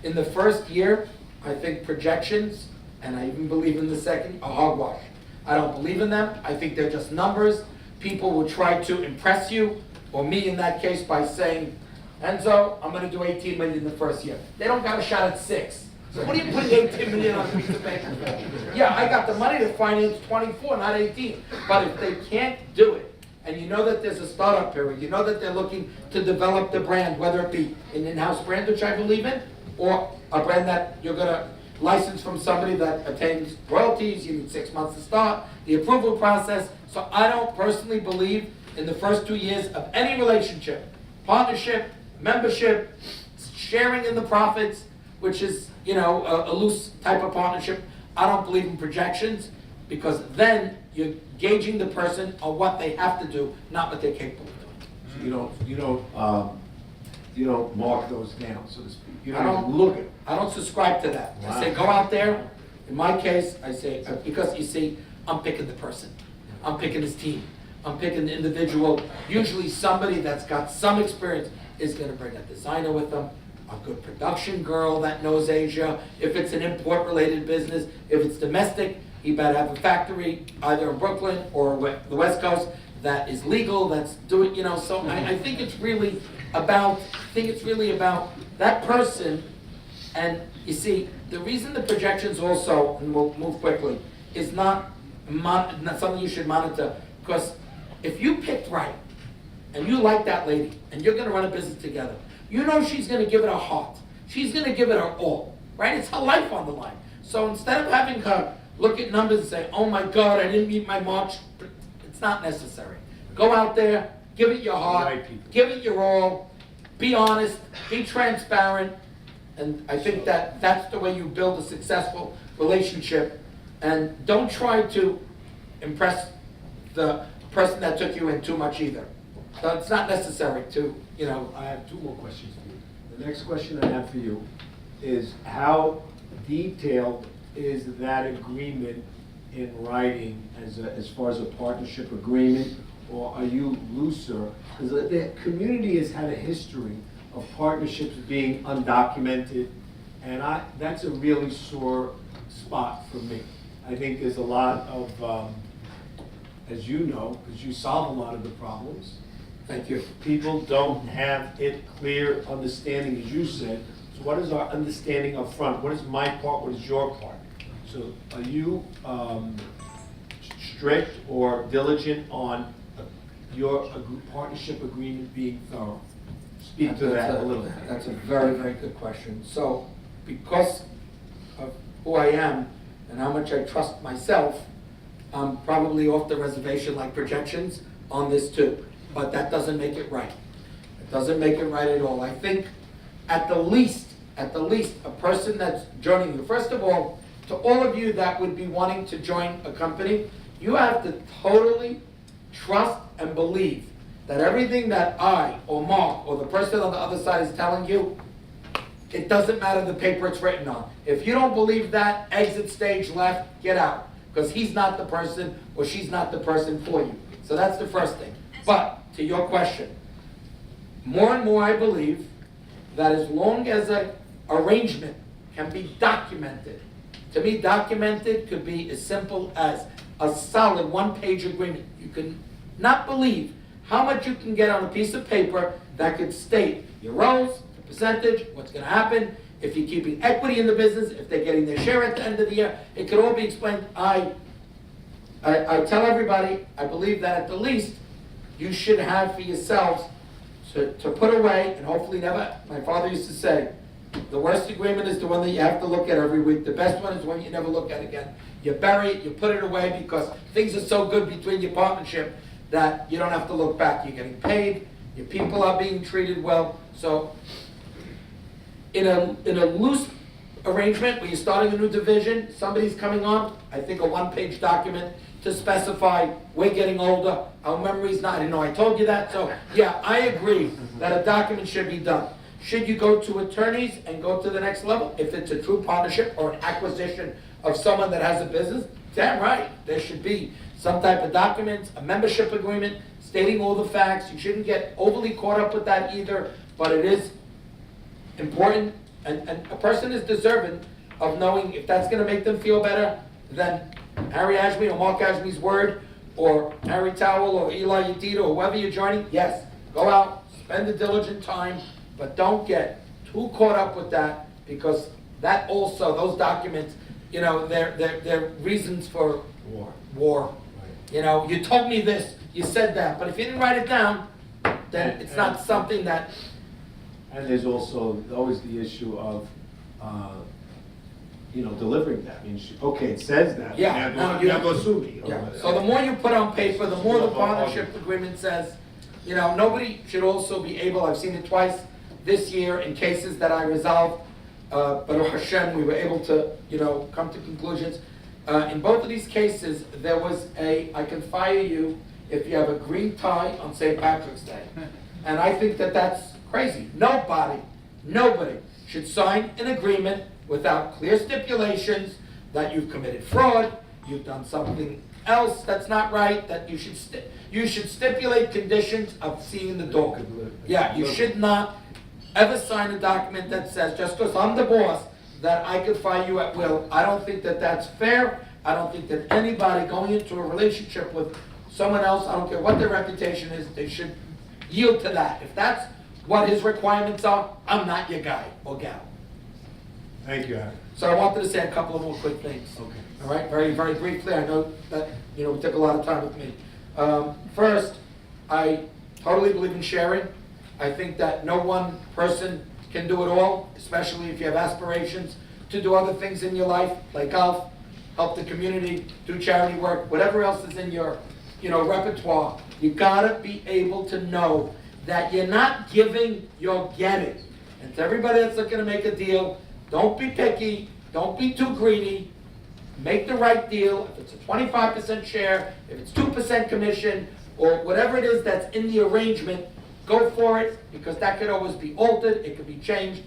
Speaker 8: In the first year, I think projections, and I even believe in the second, are hogwash. I don't believe in them. I think they're just numbers. People will try to impress you, or me in that case, by saying, Enzo, I'm gonna do 18 million the first year. They don't got a shot at 6. So what are you putting 18 million on a piece of paper for? Yeah, I got the money to finance 24, not 18. But if they can't do it, and you know that there's a startup period, you know that they're looking to develop the brand, whether it be an in-house brand, which I believe in, or a brand that you're gonna license from somebody that attains royalties, you need 6 months to start, the approval process. So I don't personally believe in the first 2 years of any relationship, partnership, membership, sharing in the profits, which is, a loose type of partnership. I don't believe in projections, because then you're gauging the person on what they have to do, not what they're capable of doing.
Speaker 6: So you don't mark those down, so to speak. You
Speaker 8: I
Speaker 6: don't
Speaker 8: don't
Speaker 6: even look at it.
Speaker 8: I don't subscribe to that. I say,
Speaker 6: Wow.
Speaker 8: go out there. In my case, I say, because you see, I'm picking the person. I'm picking his team. I'm picking the individual. Usually somebody that's got some experience is gonna bring a designer with them, a good production girl that knows Asia. If it's an import-related business, if it's domestic, he better have a factory either in Brooklyn or the West Coast that is legal, that's doing, so I think it's really about, that person. And you see, the reason the projections also, and we'll move quickly, is not something you should monitor, because if you picked right, and you like that lady, and you're gonna run a business together, you know she's gonna give it her heart. She's gonna give it her all, right? It's her life on the line. So instead of having her look at numbers and say, oh my God, I didn't meet my March, it's not necessary. Go out there, give it your heart,
Speaker 6: Right, people.
Speaker 8: give it your all, be honest, be transparent, and I think that that's the way you build a successful relationship. And don't try to impress the person that took you in too much either. So it's not necessary to,
Speaker 6: I have 2 more questions for you. The next question I have for you is, how detailed is that agreement in writing as far as a partnership agreement, or are you looser? Because the community has had a history of partnerships being undocumented, and that's a really sore spot for me. I think there's a lot of, as you know, because you solve a lot of the problems,
Speaker 8: thank you.
Speaker 6: people don't have it clear understanding, as you said. So what is our understanding up front? What is my part, what is your part? So are you strict or diligent on your partnership agreement being thorough? Speak to that a little bit.
Speaker 8: That's a very, very good question. So, because of who I am and how much I trust myself, I'm probably off the reservation like projections on this too. But that doesn't make it right. It doesn't make it right at all. I think at the least, a person that's joining you, first of all, to all of you that would be wanting to join a company, you have to totally trust and believe that everything that I or Mark or the person on the other side is telling you, it doesn't matter the paper it's written on. If you don't believe that, exit stage left, get out. Because he's not the person or she's not the person for you. So that's the first thing. But to your question, more and more I believe that as long as an arrangement can be documented, to me documented could be as simple as a solid 1-page agreement. You can not believe how much you can get on a piece of paper that could state your roles, the percentage, what's gonna happen, if you're keeping equity in the business, if they're getting their share at the end of the year. It could all be explained. I tell everybody, I believe that at the least, you should have for yourselves to put away, and hopefully never, my father used to say, the worst agreement is the one that you have to look at every week. The best one is one you never look at again. You bury it, you put it away, because things are so good between your partnership that you don't have to look back. You're getting paid, your people are being treated well. So in a loose arrangement where you're starting a new division, somebody's coming on, I think a 1-page document to specify, we're getting older, our memory's not, I know I told you that. So yeah, I agree that a document should be done. Should you go to attorneys and go to the next level? If it's a true partnership or an acquisition of someone that has a business, damn right, there should be some type of document, a membership agreement stating all the facts. You shouldn't get overly caught up with that either, but it is important, and a person is deserving of knowing if that's gonna make them feel better, then Harry Ashby or Mark Ashby's word, or Harry Towell or Eli Yedida or whoever you're joining, yes, go out, spend the diligent time, but don't get too caught up with that, because that also, those documents, you know, they're reasons for war. You know, you told me this, you said that, but if you didn't write it down, then it's not something that,
Speaker 6: And there's also always the issue of, delivering that. I mean, okay, it says that.
Speaker 8: Yeah, no, you-
Speaker 6: Now go sue me.
Speaker 8: yeah. So the more you put on paper, the more the partnership agreement says. You know, nobody should also be able, I've seen it twice this year in cases that I resolved, but Hashem, we were able to, come to conclusions. In both of these cases, there was I can fire you if you have a green tie on St. Patrick's Day. And I think that that's crazy. Nobody should sign an agreement without clear stipulations that you've committed fraud, you've done something else that's not right, that you should stipulate conditions of seeing the dog. Yeah, you should not ever sign a document that says, just because I'm the boss, that I could fire you at will. I don't think that that's fair. I don't think that anybody going into a relationship with someone else, I don't care what their reputation is, they should yield to that. If that's what his requirements are, I'm not your guy or gal.
Speaker 6: Thank you, Harry.
Speaker 8: So I wanted to say a couple of more quick things.
Speaker 6: Okay.
Speaker 8: All right, very, very briefly. I know that, we took a lot of time with me. First, I totally believe in sharing. I think that no one person can do it all, especially if you have aspirations to do other things in your life, like golf, help the community, do charity work, whatever else is in your, repertoire. You gotta be able to know that you're not giving, you're getting. And to everybody that's looking to make a deal, don't be picky, don't be too greedy, make the right deal. If it's a 25% share, if it's 2% commission, or whatever it is that's in the arrangement, go for it, because that could always be altered, it could be changed.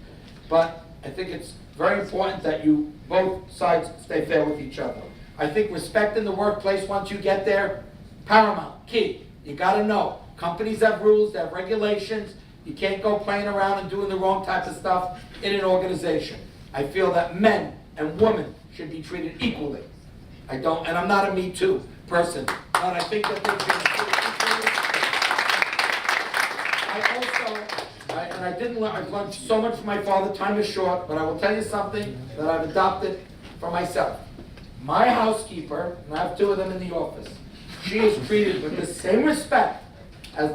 Speaker 8: But I think it's very important that you, both sides, stay fair with each other. I think respect in the workplace, once you get there, paramount, key. You gotta know, companies have rules, they have regulations. You can't go playing around and doing the wrong type of stuff in an organization. I feel that men and women should be treated equally. And I'm not a Me Too person, but I think that they should be treated equally. I've learned so much from my father, time is short, but I will tell you something that I've adopted for myself. My housekeeper, and I have two of them in the office, she is treated with the same respect as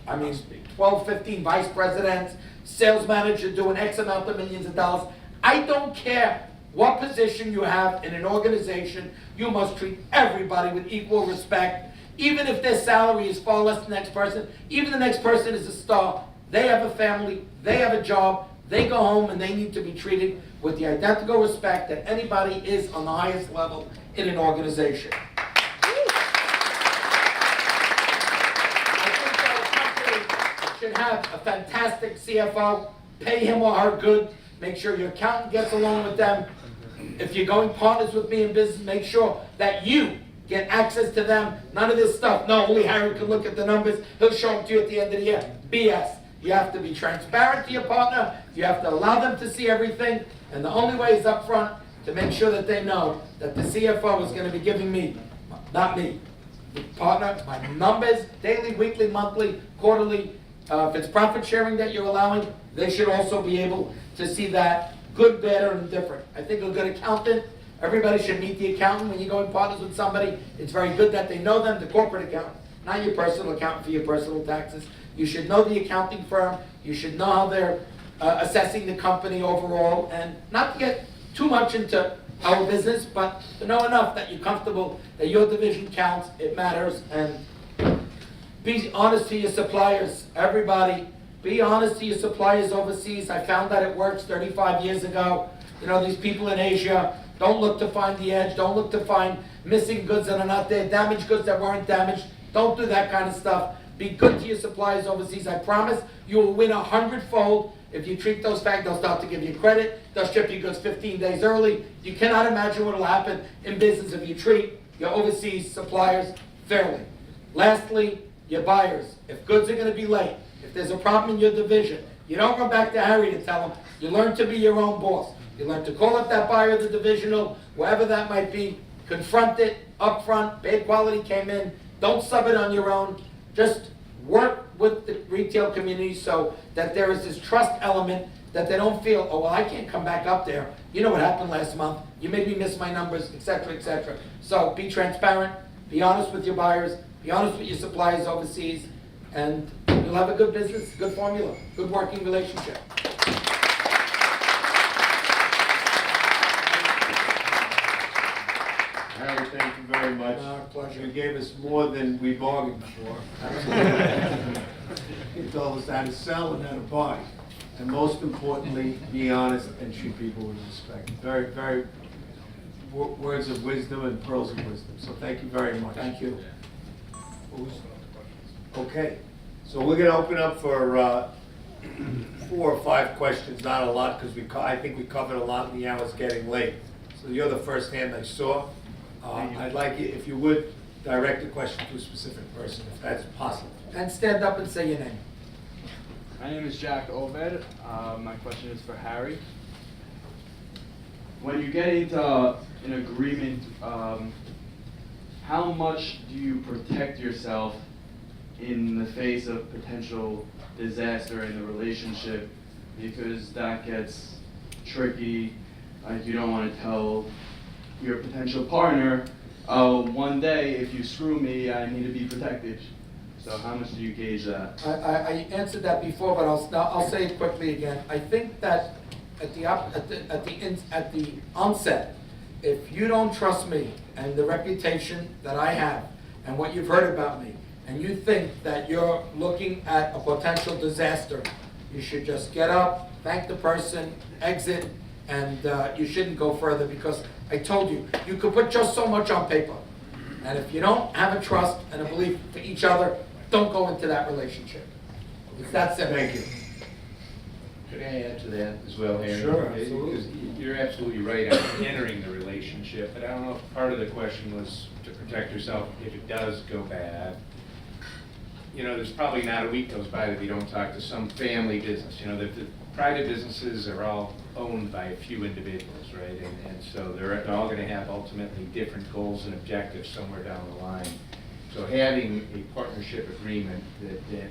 Speaker 8: 12, 15 vice presidents, sales manager doing X amount of millions of dollars. I don't care what position you have in an organization, you must treat everybody with equal respect, even if their salary is far less than the next person, even the next person is a star. They have a family, they have a job, they go home and they need to be treated with the identical respect that anybody is on the highest level in an organization. Should have a fantastic CFO, pay him or her good, make sure your accountant gets along with them. If you're going partners with me in business, make sure that you get access to them. None of this stuff, no, only Harry can look at the numbers, he'll show them to you at the end of the year. BS. You have to be transparent to your partner, you have to allow them to see everything, and the only way is up front to make sure that they know that the CFO is going to be giving me, not me, the partner, my numbers, daily, weekly, monthly, quarterly. If it's profit sharing that you're allowing, they should also be able to see that, good, bad, or indifferent. I think a good accountant, everybody should meet the accountant when you go in partners with somebody. It's very good that they know them, the corporate accountant, not your personal accountant for your personal taxes. You should know the accounting firm, you should know how they're assessing the company overall, and not to get too much into our business, but to know enough that you're comfortable, that your division counts, it matters, and be honest to your suppliers. Everybody, be honest to your suppliers overseas. I found that it works 35 years ago. These people in Asia, don't look to find the edge. Don't look to find missing goods that are not there, damaged goods that weren't damaged. Don't do that kind of stuff. Be good to your suppliers overseas. I promise you will win 100-fold. If you treat those facts, they'll start to give you credit. They'll ship you goods 15 days early. You cannot imagine what will happen in business if you treat your overseas suppliers fairly. Lastly, your buyers. If goods are going to be late, if there's a problem in your division, you don't run back to Harry to tell him. You learn to be your own boss. You learn to call up that buyer, the divisional, wherever that might be, confront it up front, bad quality came in, don't sub it on your own. Just work with the retail community so that there is this trust element, that they don't feel, oh, well, I can't come back up there. You know what happened last month, you made me miss my numbers, et cetera, et cetera. So be transparent, be honest with your buyers, be honest with your suppliers overseas, and you'll have a good business, good formula, good working relationship.
Speaker 9: Harry, thank you very much.
Speaker 8: Our pleasure.
Speaker 9: You gave us more than we bargained for. You told us how to sell and how to buy. And most importantly, be honest and treat people with respect. Very, very words of wisdom and pearls of wisdom. So thank you very much.
Speaker 8: Thank you.
Speaker 9: Okay, so we're gonna open up for 4 or 5 questions, not a lot, because I think we covered a lot and the hour's getting late. So you're the first hand I saw. I'd like you, if you would, direct the question to a specific person, if that's possible.
Speaker 8: And stand up and say your name.
Speaker 10: My name is Jack Obed. My question is for Harry. When you get into an agreement, how much do you protect yourself in the face of potential disaster in the relationship? Because that gets tricky. Like, you don't want to tell your potential partner, oh, one day if you screw me, I need to be protected. So how much do you gauge that?
Speaker 8: I answered that before, but I'll say it quickly again. I think that at the onset, if you don't trust me and the reputation that I have and what you've heard about me, and you think that you're looking at a potential disaster, you should just get up, thank the person, exit, and you shouldn't go further, because I told you, you could put just so much on paper. And if you don't have a trust and a belief for each other, don't go into that relationship. It's that simple.
Speaker 9: Thank you.
Speaker 3: Could I add to that as well, Harry?
Speaker 9: Sure,
Speaker 3: absolutely. Because you're absolutely right on entering the relationship, but I don't know if part of the question was to protect yourself if it does go bad. You know, there's probably not a week goes by that we don't talk to some family business. You know, the private businesses are all owned by a few individuals, right? And so they're all going to have ultimately different goals and objectives somewhere down the line. So having a partnership agreement that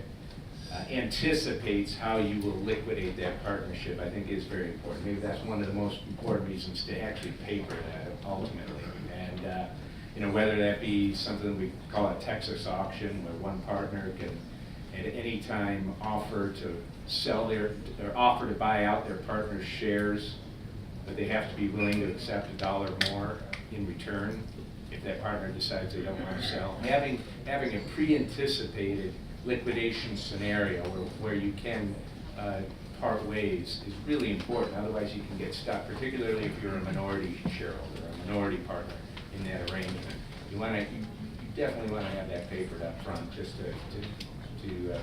Speaker 3: anticipates how you will liquidate that partnership, I think is very important. Maybe that's one of the most important reasons to actually paper that ultimately. And you know, whether that be something we call a Texas auction, where one partner can at any time offer to sell or offer to buy out their partner's shares, but they have to be willing to accept $1 more in return if that partner decides they don't want to sell. Having a pre-anticipated liquidation scenario where you can part ways is really important. Otherwise, you can get stuck, particularly if you're a minority shareholder, or a minority partner in that arrangement. You definitely want to have that papered up front, just to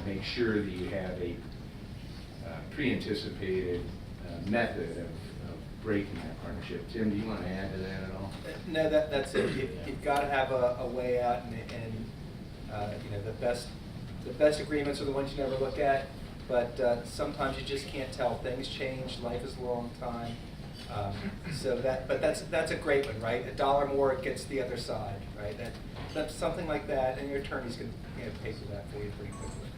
Speaker 3: make sure that you have a pre-anticipated method of breaking that partnership. Tim, do you want to add to that at all?
Speaker 11: No, that's it. You've got to have a way out, and you know, the best agreements are the ones you never look at. But sometimes you just can't tell. Things change. Life is a long time. But that's a great one, right? $1 more, it gets the other side, right? That's something like that, and your attorneys can pay for that for you pretty quickly.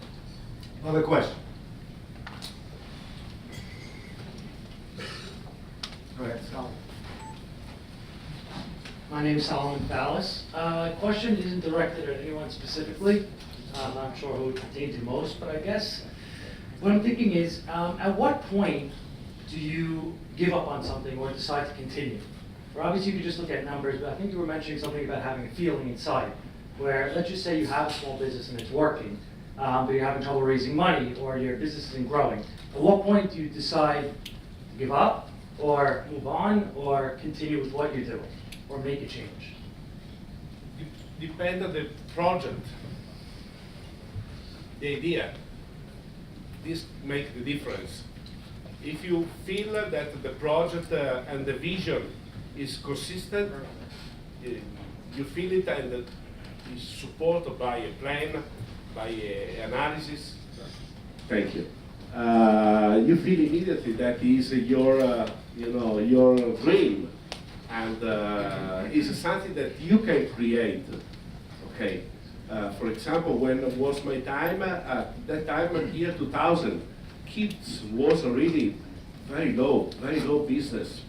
Speaker 9: Another question? Go ahead, Sal.
Speaker 12: My name is Solomon Ballas. Question isn't directed at anyone specifically. I'm not sure who it pertains to most, but I guess what I'm thinking is, at what point do you give up on something or decide to continue? Or obviously you could just look at numbers, but I think you were mentioning something about having a feeling inside, where let's just say you have a small business and it's working, but you're having trouble raising money or your business isn't growing. At what point do you decide to give up or move on or continue with what you're doing or make a change?
Speaker 5: Depend on the project, the idea. This makes the difference. If you feel that the project and the vision is consistent, you feel it and is supported by a plan, by analysis. Thank you. You feel immediately that is your dream, And it's something that you can create. Okay. For example, when it was my time, at that time, year 2000, kids was really very low business,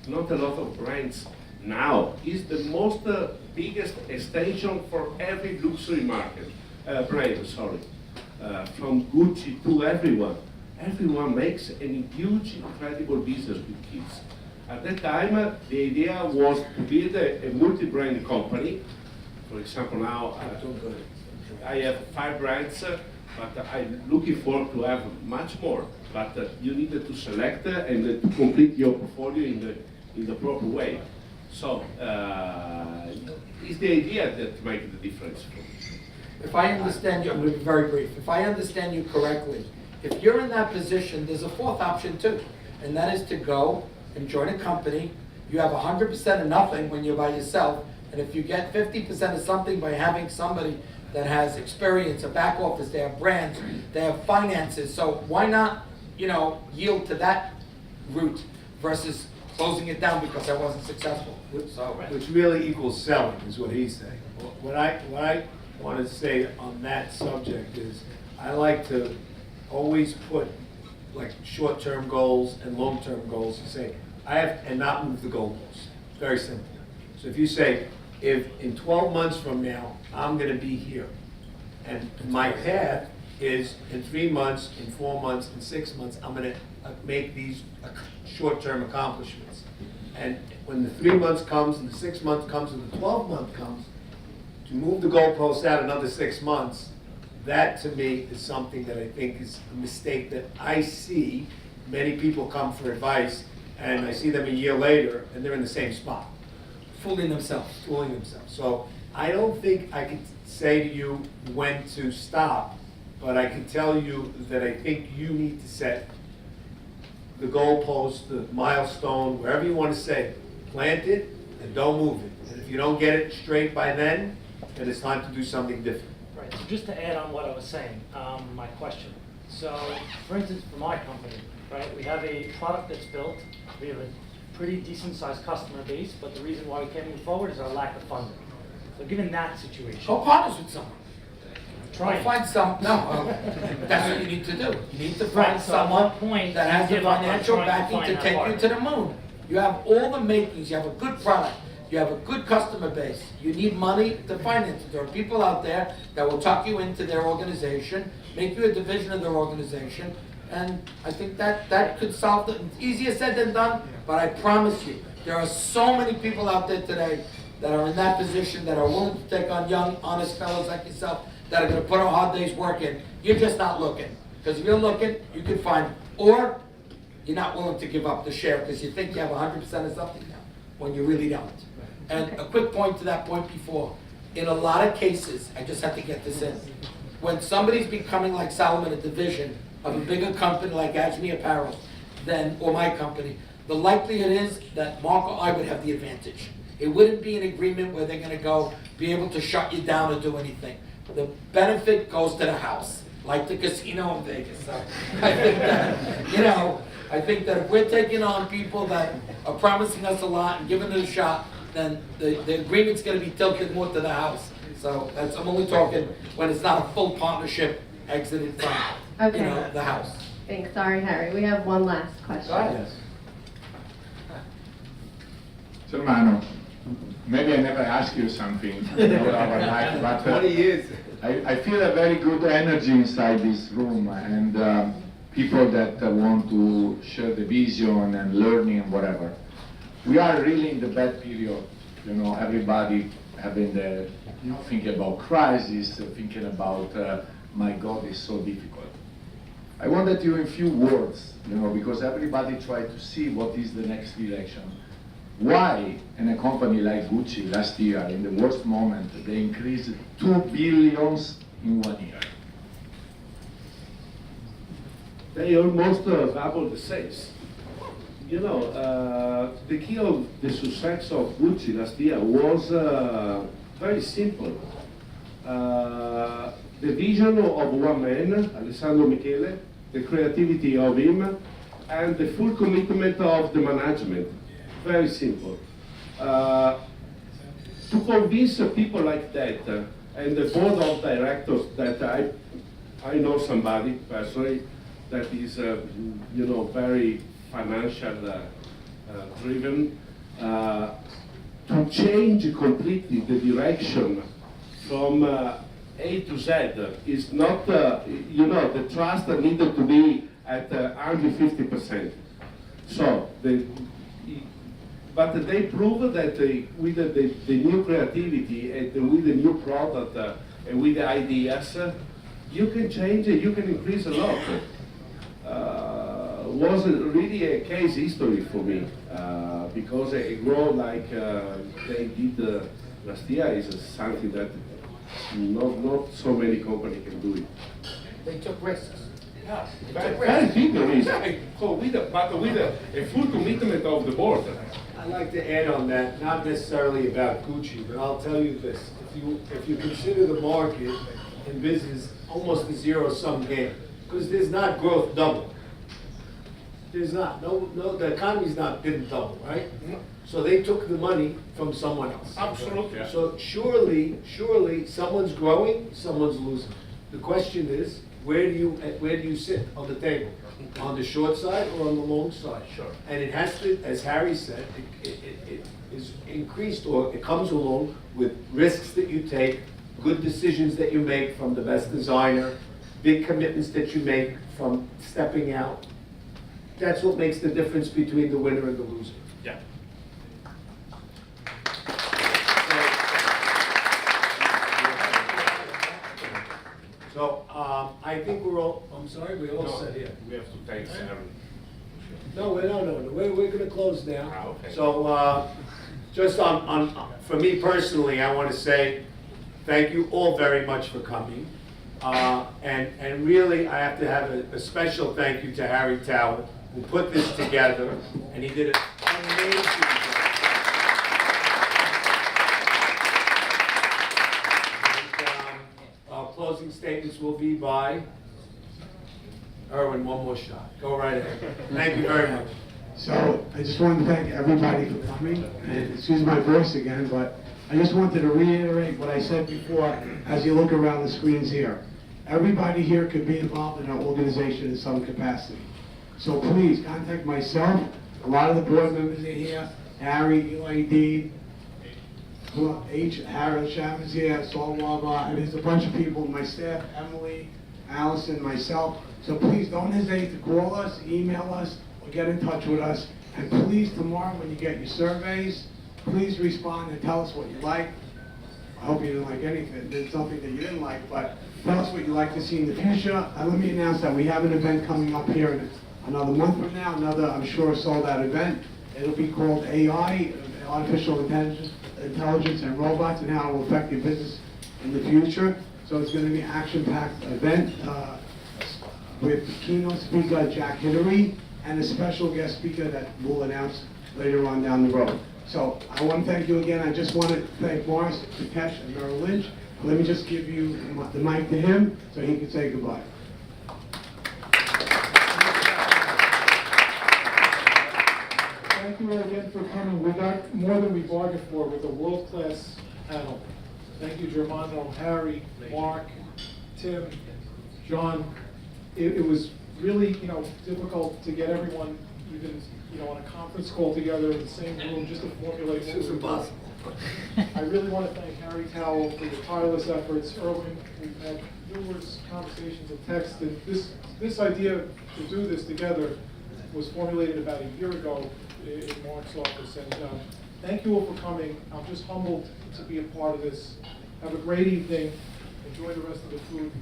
Speaker 5: not a lot of brands. Now is the most biggest extension for every luxury market brand. Sorry, from Gucci to everyone. Everyone makes a huge, incredible business with kids. At that time, the idea was to build a multi-brand company. For example, now I have 5 brands, but I'm looking forward to have much more. But you needed to select and to complete your portfolio in the proper way. So it's the idea that makes the difference.
Speaker 8: If I understand you, I'm going to be very brief. If I understand you correctly, if you're in that position, there's a fourth option too, and that is to go and join a company. You have 100% of nothing when you're by yourself, and if you get 50% of something by having somebody that has experience, a back office, they have brands, they have finances, so why not, yield to that route versus closing it down because I wasn't successful? So,
Speaker 9: Which really equals selling, is what he's saying. What I want to say on that subject is, I like to always put like short-term goals and long-term goals and say, and not move the goalposts. Very simple. So if you say, if in 12 months from now, I'm going to be here, and my path is in 3 months, in 4 months, in 6 months, I'm going to make these short-term accomplishments. And when the 3 months comes, and the 6 months comes, and the 12 month comes, to move the goalposts out another 6 months, that to me is something that I think is a mistake that I see many people come for advice, and I see them a year later, and they're in the same spot.
Speaker 8: fooling themselves.
Speaker 9: Fooling themselves. So I don't think I can say to you when to stop, but I can tell you that I think you need to set the goalpost, the milestone, wherever you want to say, plant it and don't move it. And if you don't get it straight by then it's time to do something different.
Speaker 12: Right, so just to add on what I was saying, my question. So, for instance, for my company, right, we have a product that's built, we have a pretty decent sized customer base, but the reason why we can't move forward is our lack of funding. So given that situation.
Speaker 8: Go partners with someone.
Speaker 12: Try
Speaker 8: Or find some, that's what you need to do. You need to find
Speaker 12: Right, so at
Speaker 8: someone
Speaker 12: what point
Speaker 8: that
Speaker 12: do
Speaker 8: has
Speaker 12: you
Speaker 8: the
Speaker 12: give up on
Speaker 8: financial
Speaker 12: trying to
Speaker 8: backing
Speaker 12: find
Speaker 8: to
Speaker 12: that
Speaker 8: take you
Speaker 12: partner?
Speaker 8: to the moon. You have all the makings, you have a good product, you have a good customer base. You need money to finance it. There are people out there that will tuck you into their organization, make you a division of their organization, and I think that could solve it. It's easier said than done, but I promise you, there are so many people out there today that are in that position, that are willing to take on young, honest fellows like yourself, that are gonna put a hard day's work in. You're just not looking. Because if you're looking, you can find, or you're not willing to give up the share because you think you have 100% of something now, when you really don't. And a quick point to that point before, in a lot of cases, I just have to get this in, when somebody's becoming like Solomon, a division of a bigger company like Ajmi Apparel, or my company, the likelihood is that Mark or I would have the advantage. It wouldn't be an agreement where they're gonna go be able to shut you down or do anything. The benefit goes to the house, like the casino in Vegas. So I think that, I think that if we're taking on people that are promising us a lot and giving it a shot, then the agreement's gonna be tilted more to the house. So I'm only talking when it's not a full partnership exited from,
Speaker 13: Okay.
Speaker 8: the house.
Speaker 13: Thanks. Sorry, Harry. We have one last question.
Speaker 8: Go ahead.
Speaker 4: Germano, maybe I never asked you something about our life, but
Speaker 9: 20 years.
Speaker 4: I feel a very good energy inside this room, and people that want to share the vision and learning and whatever. We are really in the bad period, everybody having the, thinking about crisis, thinking about, my God, it's so difficult. I wanted you in few words, because everybody tried to see what is the next election. Why, in a company like Gucci last year, in the worst moment, they increased 2 billion in 1 year?
Speaker 5: They almost double the sales. The key of the success of Gucci last year was very simple. The vision of one man, Alessandro Michele, the creativity of him, and the full commitment of the management. very simple. To convince people like that, and the board of directors that I know somebody personally that is, very financial driven, to change completely the direction from A to Z is not, the trust needed to be at 150%. So, but they prove that with the new creativity and with the new product and with the ideas, you can change it, you can increase a lot. Was really a case history for me because a grow like they did last year is something that not so many companies can do it.
Speaker 8: They took risks.
Speaker 5: Yeah, very big risk. So but with a full commitment of the board.
Speaker 9: I'd like to add on that, not necessarily about Gucci, but I'll tell you this. If you consider the market in business almost a zero-sum game, because there's not growth double. There's not, no, the economy's didn't double, right? So they took the money from someone else.
Speaker 5: Absolutely.
Speaker 9: So surely, someone's growing, someone's losing. The question is, where do you sit on the table? On the short side or on the long side?
Speaker 5: Sure.
Speaker 9: And it has to, as Harry said, it is increased, or it comes along with risks that you take, good decisions that you make from the best designer, big commitments that you make from stepping out. That's what makes the difference between the winner and the loser.
Speaker 5: Yeah.
Speaker 9: So, I think we're all, I'm sorry, we're all set here.
Speaker 5: We have to thank Sam.
Speaker 9: No, we're gonna close now.
Speaker 5: Okay.
Speaker 9: So, just for me personally, I wanna say thank you all very much for coming. And really, I have to have a special thank you to Harry Tower, who put this together, and he did an amazing job. And, our closing statements will be by Erwin, one more shot. Go right ahead. Thank you very much.
Speaker 1: So I just wanted to thank everybody for coming, and excuse my voice again, but I just wanted to reiterate what I said before as you look around the screens here. Everybody here could be involved in our organization in some capacity. So please contact myself, a lot of the board members are here, Harry, Eli Dean, Harold Shamon's here, Saul Wava, and there's a bunch of people, my staff, Emily, Allison, myself. So please don't hesitate to call us, email us, or get in touch with us. And please, tomorrow when you get your surveys, please respond and tell us what you like. I hope you didn't like anything. There's something that you didn't like, but tell us what you'd like to see in the future. And let me announce that we have an event coming up here in another month from now, another, I'm sure, sold-out event. It'll be called AI, Artificial Intelligence and Robots, and how it will affect your business in the future. So it's going to be an action-packed event with keynote speaker Jack Hittery and a special guest speaker that we'll announce later on down the road. So I want to thank you again. I just want to thank Morris, Takesh, and Merrill Lynch. Let me just give you the mic to him so he can say goodbye.
Speaker 2: Thank you all again for coming. We got more than we bargained for with a world-class panel. Thank you, Germano, Harry, Mark, Tim, John. It was really, difficult to get everyone even, on a conference call together in the same room just to formulate.
Speaker 9: It was impossible.
Speaker 2: I really want to thank Harry Towell for the tireless efforts. Erwin, we've had numerous conversations and text, and this idea to do this together was formulated about a year ago in Mark's office. And thank you all for coming. I'm just humbled to be a part of this. Have a great evening. Enjoy the rest of the food.